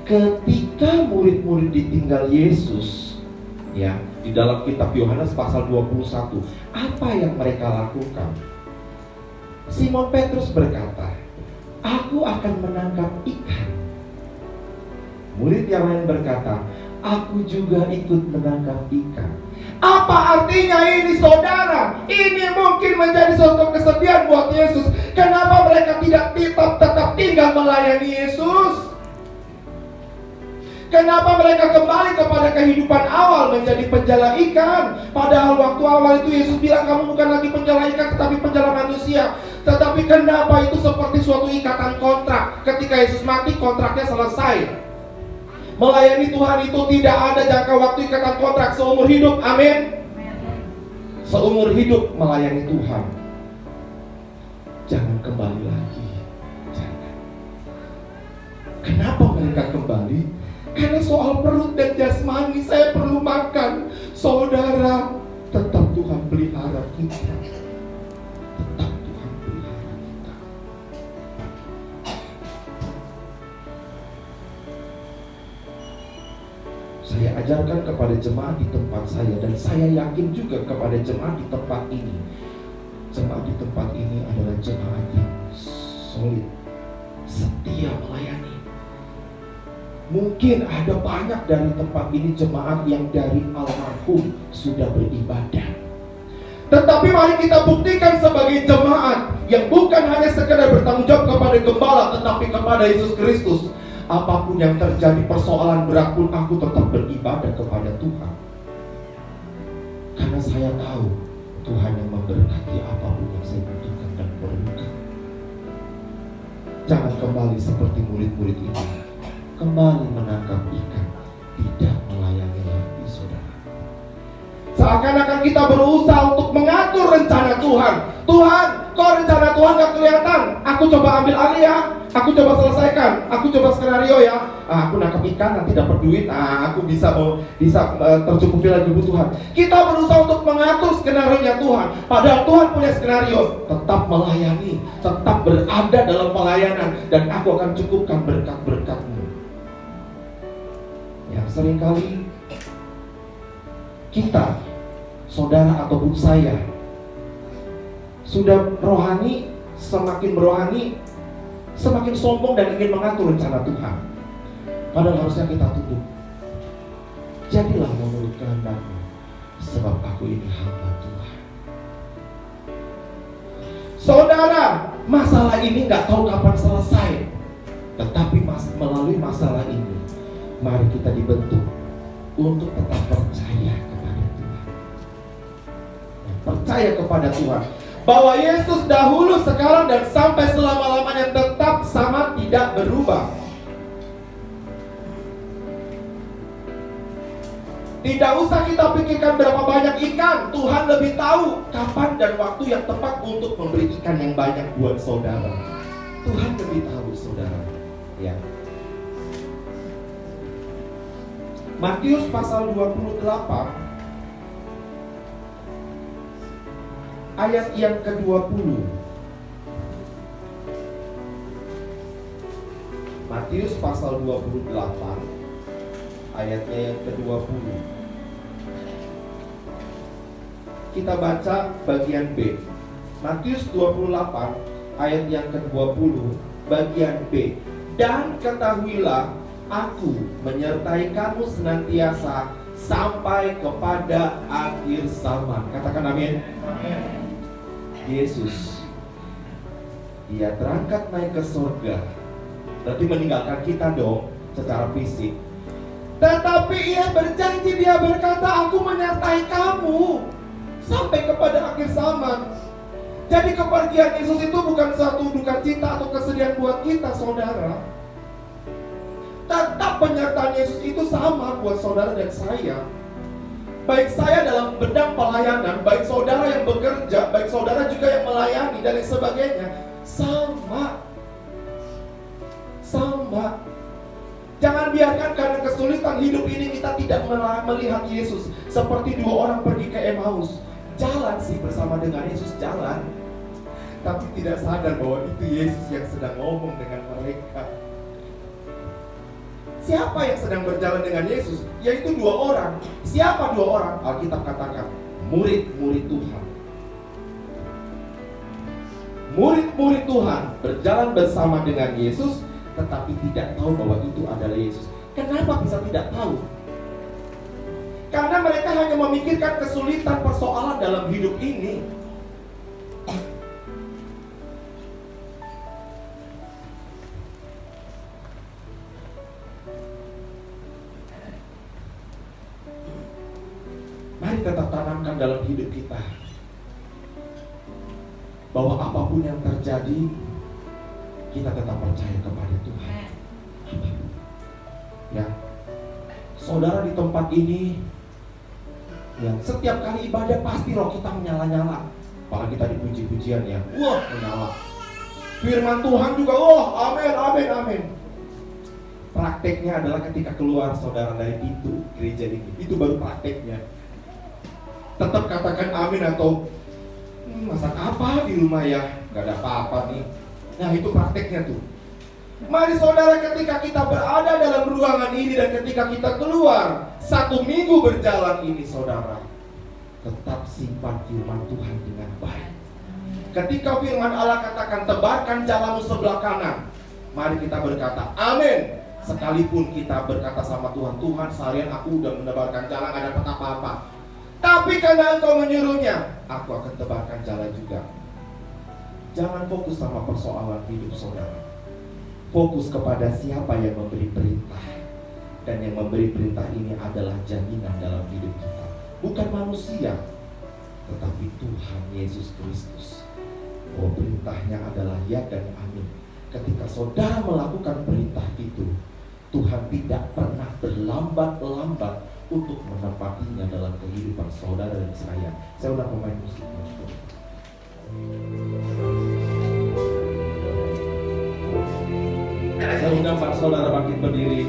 ketika murid-murid ditinggal Yesus, ya, di dalam kitab Yohanes pasal 21, apa yang mereka lakukan? Simon Petrus berkata, aku akan menangkap ikan. Murid yang lain berkata, aku juga ikut menangkap ikan. Apa artinya ini saudara? Ini mungkin menjadi suatu kesedihan buat Yesus. Kenapa mereka tidak tetap tinggal melayani Yesus? Kenapa mereka kembali kepada kehidupan awal menjadi penjala ikan? Padahal waktu awal itu Yesus bilang kamu bukan lagi penjala ikan tetapi penjala manusia. Tetapi kenapa itu seperti suatu ikatan kontrak? Ketika Yesus mati kontraknya selesai. Melayani Tuhan itu tidak ada jangka waktu ikatan kontrak seumur hidup. Amin. Seumur hidup melayani Tuhan. Jangan kembali lagi. Jangan. Kenapa mereka kembali? Karena soal perut dan jasmani, saya perlu makan. Saudara, tetap Tuhan pelihara kita. Tetap Tuhan pelihara kita. Saya ajarkan kepada jemaat di tempat saya, dan saya yakin juga kepada jemaat di tempat ini. Jemaat di tempat ini adalah jemaat yang solid, setia melayani. Mungkin ada banyak dari tempat ini jemaat yang dari almarhum sudah beribadah. Tetapi mari kita buktikan sebagai jemaat yang bukan hanya sekedar bertanggung jawab kepada gembala, tetapi kepada Yesus Kristus. Apapun yang terjadi, persoalan berat pun aku tetap beribadah kepada Tuhan. Karena saya tahu Tuhan yang memberkati apapun yang saya butuhkan dan perlukan. Jangan kembali seperti murid-murid ini, kembali menangkap ikan, tidak melayani lagi saudara. Seakan-akan kita berusaha untuk mengatur rencana Tuhan. Tuhan, kok rencana Tuhan gak kelihatan? Aku coba ambil alih ya. Aku coba selesaikan. Aku coba skenario ya. Aku nangkap ikan nanti dapat duit. Aku bisa tercukupi lagi kebutuhan. Kita berusaha untuk mengatur skenario-nya Tuhan. Padahal Tuhan punya skenario. Tetap melayani, tetap berada dalam pelayanan, dan aku akan cukupkan berkat-berkat-Mu. Yang seringkali kita, saudara ataupun saya, sudah rohani, semakin rohani, semakin sombong dan ingin mengatur rencana Tuhan. Padahal harusnya kita tunduk. Jadilah menurut kehendak-Mu, sebab aku ini hamba Tuhan. Saudara, masalah ini gak tahu kapan selesai. Tetapi melalui masalah ini, mari kita dibentuk untuk tetap percaya kepada Tuhan. Dan percaya kepada Tuhan, bahwa Yesus dahulu, sekarang, dan sampai selama-lamanya tetap sama, tidak berubah. Tidak usah kita pikirkan berapa banyak ikan. Tuhan lebih tahu kapan dan waktu yang tepat untuk memberi ikan yang banyak buat saudara. Tuhan lebih tahu, saudara. Ya. Matius pasal 28 ayat yang ke-20. Matius pasal 28 ayatnya yang ke-20. Kita baca bagian B. Matius 28 ayat yang ke-20 bagian B. Dan ketahuilah, aku menyertai kamu senantiasa sampai kepada akhir zaman. Katakan amin. Yesus, Dia terangkat naik ke surga, berarti meninggalkan kita dong secara fisik. Tetapi Ia berjanji, Dia berkata, aku menyertai kamu sampai kepada akhir zaman. Jadi kepergian Yesus itu bukan satu duka cita atau kesedihan buat kita, saudara. Tetap penyertaan Yesus itu sama buat saudara dan saya. Baik saya dalam bidang pelayanan, baik saudara yang bekerja, baik saudara juga yang melayani dan lain sebagainya. Sama. Jangan biarkan karena kesulitan hidup ini kita tidak melihat Yesus. Seperti dua orang pergi ke Emmaus. Jalan sih bersama dengan Yesus, jalan, tapi tidak sadar bahwa itu Yesus yang sedang ngomong dengan mereka. Siapa yang sedang berjalan dengan Yesus? Yaitu dua orang. Siapa dua orang? Alkitab katakan, murid-murid Tuhan. Murid-murid Tuhan berjalan bersama dengan Yesus, tetapi tidak tahu bahwa itu adalah Yesus. Kenapa bisa tidak tahu? Karena mereka hanya memikirkan kesulitan persoalan dalam hidup ini. Mari tetap tanamkan dalam hidup kita bahwa apapun yang terjadi, kita tetap percaya kepada Tuhan. Ya, saudara di tempat ini, ya, setiap kali ibadah pasti roh kita menyala-nyala. Apalagi tadi puji-pujian ya, wah menyala. Firman Tuhan juga, wah amin, amin, amin. Prakteknya adalah ketika keluar saudara dari pintu gereja ini, itu baru prakteknya. Tetap katakan amin atau masak apa di rumah ya, gak ada apa-apa nih. Nah itu prakteknya tuh. Mari saudara, ketika kita berada dalam ruangan ini dan ketika kita keluar, 1 minggu berjalan ini saudara, tetap simpan firman Tuhan dengan baik. Ketika firman Allah katakan tebarkan jalamu sebelah kanan, mari kita berkata amin. Sekalipun kita berkata sama Tuhan, Tuhan seharian aku udah menebarkan jalan, gak dapat apa-apa, tapi karena Engkau menyuruhnya, aku akan tebarkan jalan juga. Jangan fokus sama persoalan hidup saudara. Fokus kepada siapa yang memberi perintah. Dan yang memberi perintah ini adalah jaminan dalam hidup kita. Bukan manusia, tetapi Tuhan Yesus Kristus. Oh, perintahnya adalah ya dan amin. Ketika saudara melakukan perintah itu, Tuhan tidak pernah berlambat-lambat untuk menempatinya dalam kehidupan saudara dan saya. Saya udah pemain musik. Saya undang Pak saudara bangkit berdiri.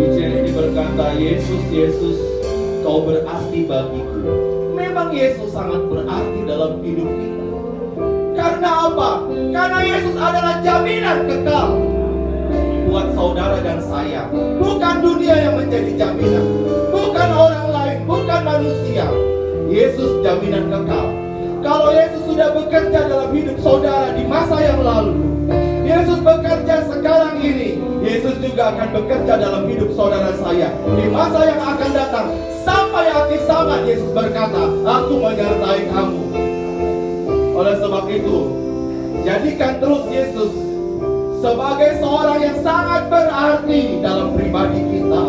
Pujian ini berkata, Yesus, Yesus, Kau berarti bagiku. Memang Yesus sangat berarti dalam hidup kita. Karena apa? Karena Yesus adalah jaminan kekal buat saudara dan saya. Bukan dunia yang menjadi jaminan, bukan orang lain, bukan manusia. Yesus jaminan kekal. Kalau Yesus sudah bekerja dalam hidup saudara di masa yang lalu, Yesus bekerja sekarang ini, Yesus juga akan bekerja dalam hidup saudara saya di masa yang akan datang. Sampai akhir zaman Yesus berkata, Aku menyertai kamu. Oleh sebab itu, jadikan terus Yesus sebagai seorang yang sangat berarti dalam pribadi kita,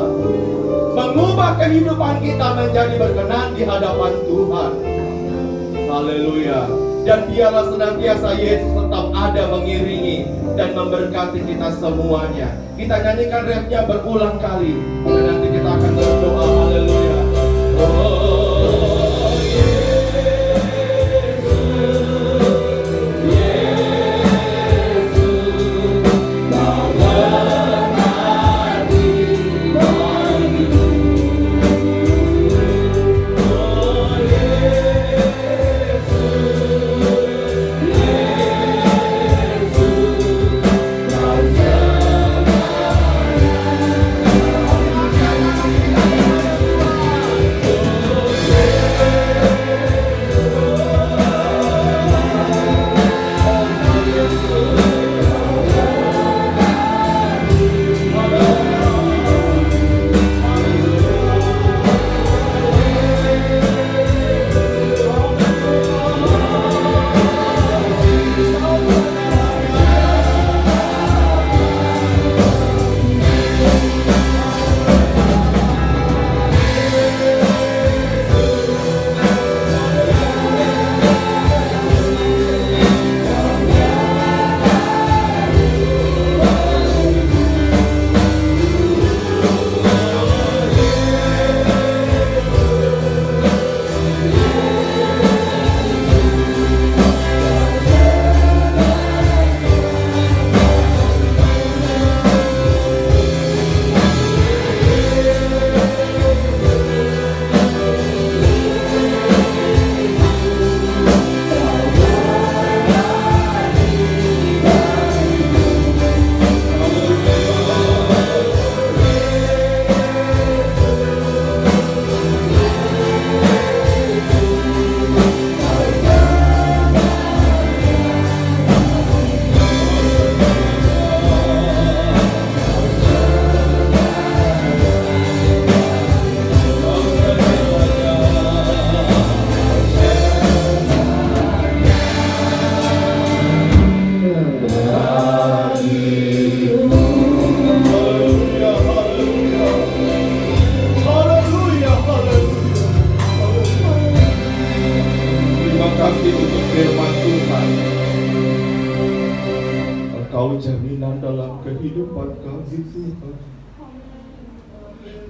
mengubah kehidupan kita menjadi berkenan di hadapan Tuhan. Haleluya. Dan biarlah senantiasa Yesus tetap ada mengiringi dan memberkati kita semuanya. Kita nyanyikan refnya berulang kali, dan nanti kita akan berdoa. Haleluya.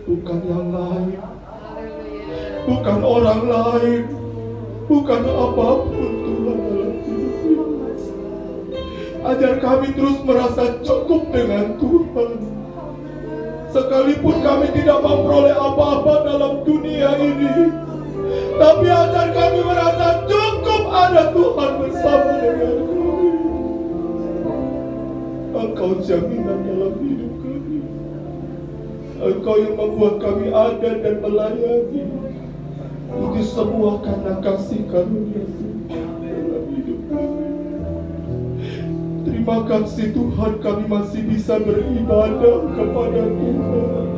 Bukan yang lain, bukan orang lain, bukan apapun Tuhan dalam hidup ini. Ajar kami terus merasa cukup dengan Tuhan. Sekalipun kami tidak memperoleh apa-apa dalam dunia ini, tapi ajar kami merasa cukup ada Tuhan bersama dengan kami. Engkau jaminan dalam hidup kami. Engkau yang membuat kami ada dan melayani. Itu semua karena kasih karunia Tuhan dalam hidup kami. Terima kasih Tuhan, kami masih bisa beribadah kepada Tuhan.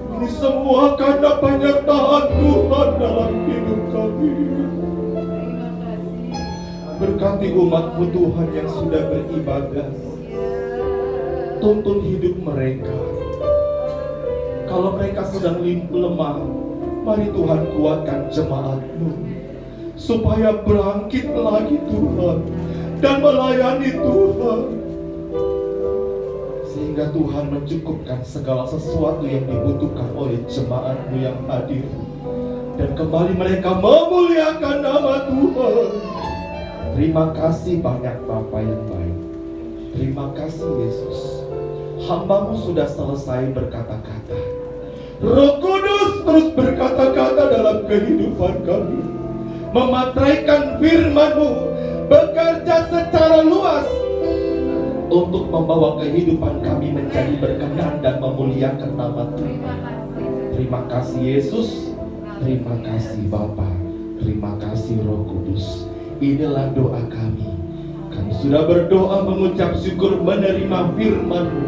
Ini semua karena penyertaan Tuhan dalam hidup kami. Berkati umat-Mu Tuhan yang sudah beribadah. Tuntun hidup mereka. Kalau mereka sedang lemah, mari Tuhan kuatkan jemaat-Mu supaya bangkit lagi Tuhan dan melayani Tuhan, sehingga Tuhan mencukupkan segala sesuatu yang dibutuhkan oleh jemaat-Mu yang hadir. dan kembali mereka memuliakan nama Tuhan. Terima kasih banyak Bapa yang baik. Terima kasih Yesus. Hamba-Mu sudah selesai berkata-kata. Roh Kudus terus berkata-kata dalam kehidupan kami, mematraikan firman-Mu, bekerja secara luas untuk membawa kehidupan kami menjadi berkenan dan memuliakan nama Tuhan. Terima kasih Yesus. Terima kasih Bapa. Terima kasih Roh Kudus. Inilah doa kami. Kami sudah berdoa mengucap syukur menerima firman-Mu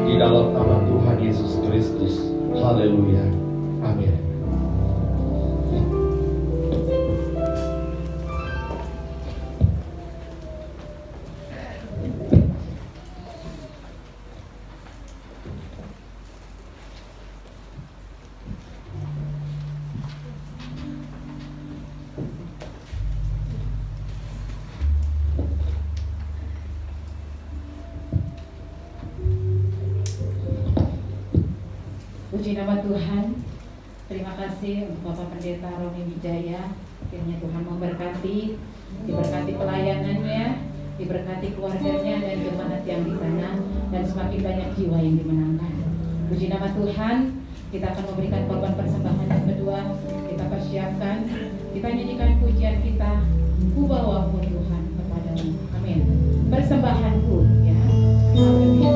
di dalam nama Tuhan Yesus Kristus. Haleluya. Amin.
Puji nama Tuhan. Terima kasih untuk Bapak Pendeta Roni Wijaya. Kiranya Tuhan memberkati, diberkati pelayanannya, diberkati keluarganya dan jemaat yang di sana, dan semakin banyak jiwa yang dimenangkan. Puji nama Tuhan. Kita akan memberikan korban persembahan yang kedua. Kita persiapkan, kita nyanyikan pujian kita, ku bawamu Tuhan kepadamu. Amin. Persembahanku, ya. Haleluya.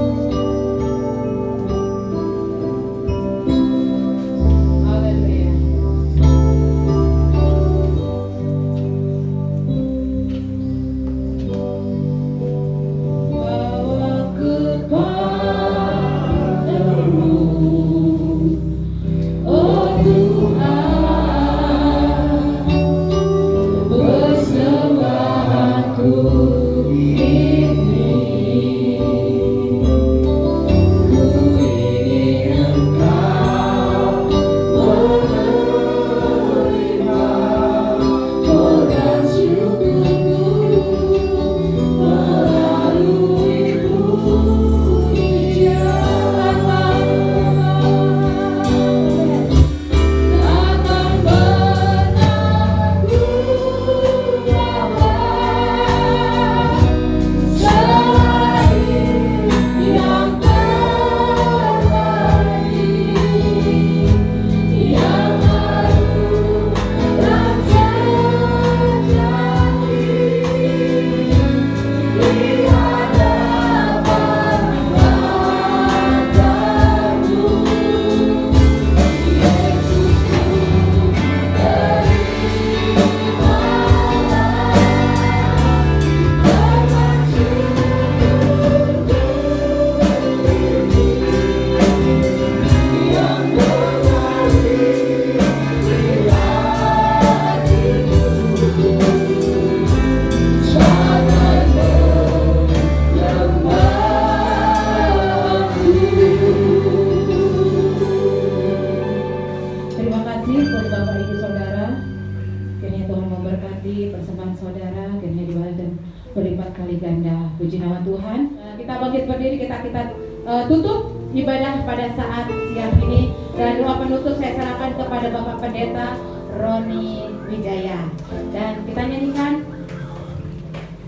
Tutup ibadah pada saat siang ini, dan doa penutup saya serahkan kepada Bapak Pendeta Roni Wijaya, dan kita nyanyikan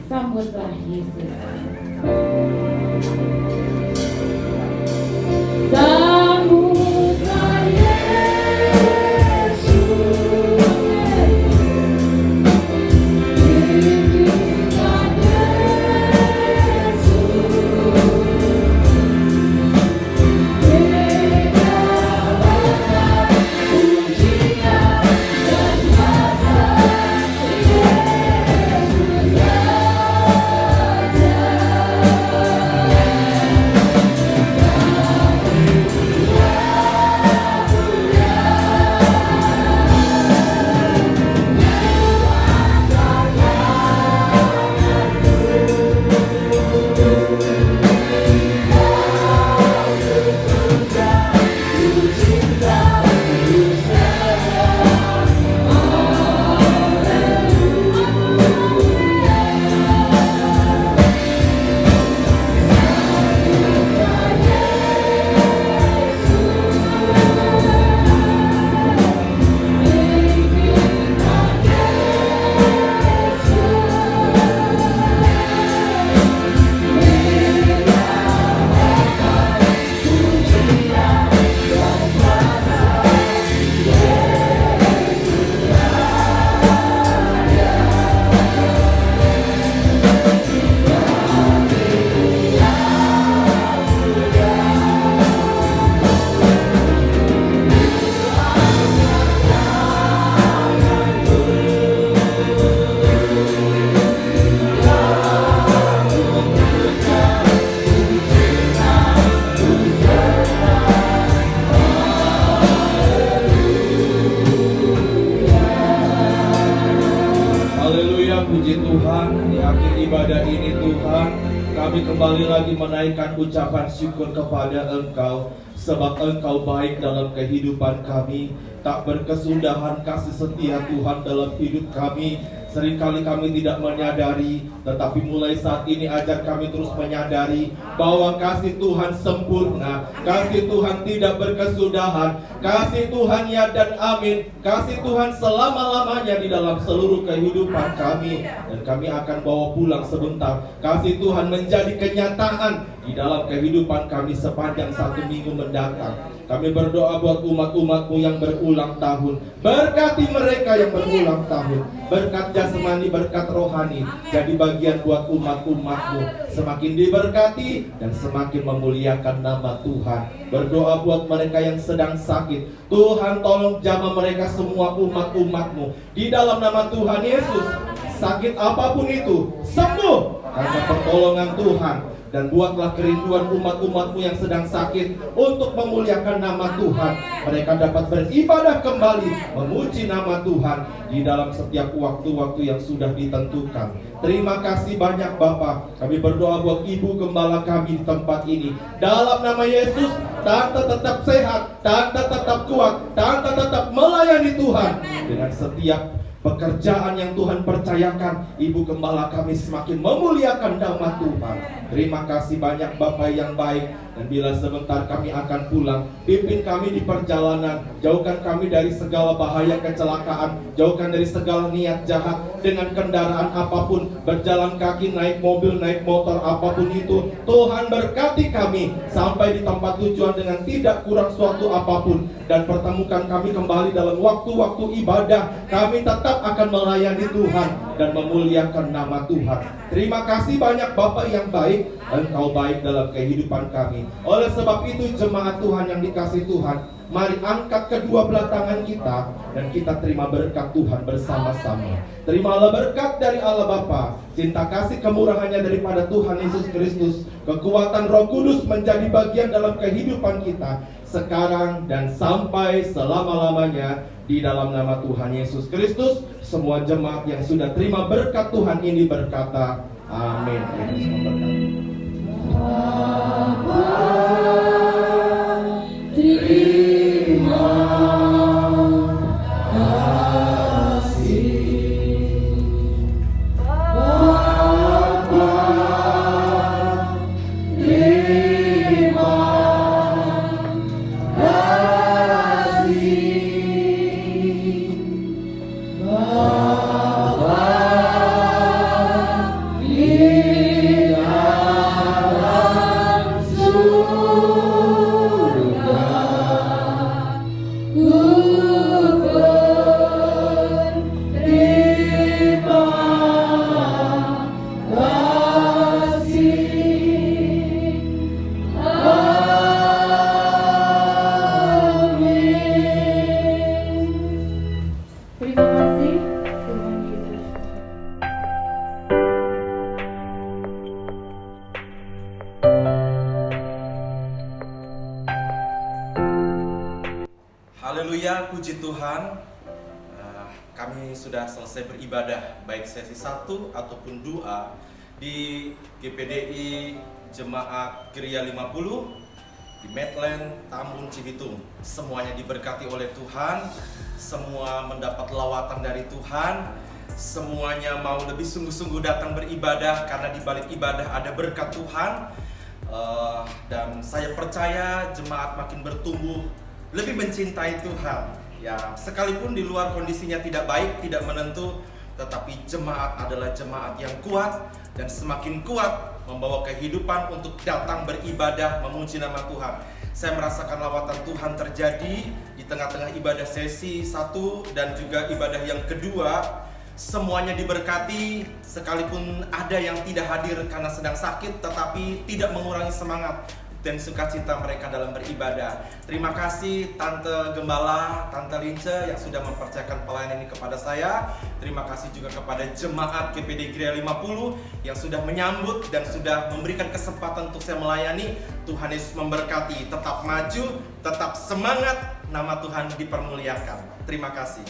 Sambutlah Yesus. Sambutlah Yesus, izinkan Yesus
puji Tuhan, di akhir ibadah ini Tuhan, kami kembali lagi menaikkan ucapan syukur kepada Engkau, sebab Engkau baik dalam kehidupan kami. Tak berkesudahan kasih setia Tuhan dalam hidup kami. Seringkali kami tidak menyadari, tetapi mulai saat ini ajar kami terus menyadari bahwa kasih Tuhan sempurna, kasih Tuhan tidak berkesudahan, kasih Tuhan ya dan amin, kasih Tuhan selama-lamanya di dalam seluruh kehidupan kami. Dan kami akan bawa pulang sebentar. Kasih Tuhan menjadi kenyataan di dalam kehidupan kami sepanjang 1 minggu mendatang. Kami berdoa buat umat-umat-Mu yang berulang tahun. Berkati mereka yang berulang tahun. Berkat jasmani, berkat rohani. Jadi bagian buat umat-umat-Mu. Semakin diberkati dan semakin memuliakan nama Tuhan. Berdoa buat mereka yang sedang sakit. Tuhan tolong jamah mereka semua umat-umat-Mu. Di dalam nama Tuhan Yesus, sakit apapun itu, sembuh karena pertolongan Tuhan. Dan buatlah kerinduan umat-umat-Mu yang sedang sakit untuk memuliakan nama Tuhan. Mereka dapat beribadah kembali, memuji nama Tuhan di dalam setiap waktu-waktu yang sudah ditentukan. Terima kasih banyak Bapak. Kami berdoa buat Ibu Gembala kami di tempat ini. Dalam nama Yesus, Tante tetap sehat, Tante tetap kuat, Tante tetap melayani Tuhan. Dengan setiap pekerjaan yang Tuhan percayakan, Ibu Gembala kami semakin memuliakan nama Tuhan. Terima kasih banyak Bapak yang baik. Dan bila sebentar kami akan pulang, pimpin kami di perjalanan. Jauhkan kami dari segala bahaya kecelakaan. Jauhkan dari segala niat jahat. Dengan kendaraan apapun, berjalan kaki, naik mobil, naik motor, apapun itu, Tuhan berkati kami sampai di tempat tujuan dengan tidak kurang suatu apapun. Dan pertemukan kami kembali dalam waktu-waktu ibadah. Kami tetap akan melayani Tuhan dan memuliakan nama Tuhan. Terima kasih banyak Bapak yang baik. Engkau baik dalam kehidupan kami. Oleh sebab itu jemaat Tuhan yang dikasihi Tuhan, mari angkat kedua belah tangan kita dan kita terima berkat Tuhan bersama-sama. Terimalah berkat dari Allah Bapa, cinta kasih kemurahannya daripada Tuhan Yesus Kristus, kekuatan Roh Kudus menjadi bagian dalam kehidupan kita sekarang dan sampai selama-lamanya. Di dalam nama Tuhan Yesus Kristus, semua jemaat yang sudah terima berkat Tuhan ini berkata amin.
Terima kasih Bapa, terima kasih Bapa di dalam surga. Ku berterima kasih. Amin.
Terima kasih Tuhan Yesus.
Haleluya, puji Tuhan. Kami sudah selesai beribadah baik sesi 1 ataupun 2 di GPDI Jemaat Gereja 50 di Medland, Tambun, Cibitung. Semuanya diberkati oleh Tuhan, semua mendapat lawatan dari Tuhan, semuanya mau lebih sungguh-sungguh datang beribadah karena di balik ibadah ada berkat Tuhan. Dan saya percaya jemaat makin bertumbuh, lebih mencintai Tuhan. Ya, sekalipun di luar kondisinya tidak baik, tidak menentu, tetapi jemaat adalah jemaat yang kuat dan semakin kuat membawa kehidupan untuk datang beribadah memuji nama Tuhan. Saya merasakan lawatan Tuhan terjadi di tengah-tengah ibadah sesi 1 dan juga ibadah yang kedua. Semuanya diberkati, sekalipun ada yang tidak hadir karena sedang sakit, tetapi tidak mengurangi semangat dan sukacita mereka dalam beribadah. Terima kasih Tante Gembala, Tante Lince yang sudah mempercayakan pelayanan ini kepada saya. Terima kasih juga kepada jemaat GPD Gereja 50 yang sudah menyambut dan sudah memberikan kesempatan untuk saya melayani. Tuhan Yesus memberkati, tetap maju, tetap semangat, nama Tuhan dipermuliakan. Terima kasih.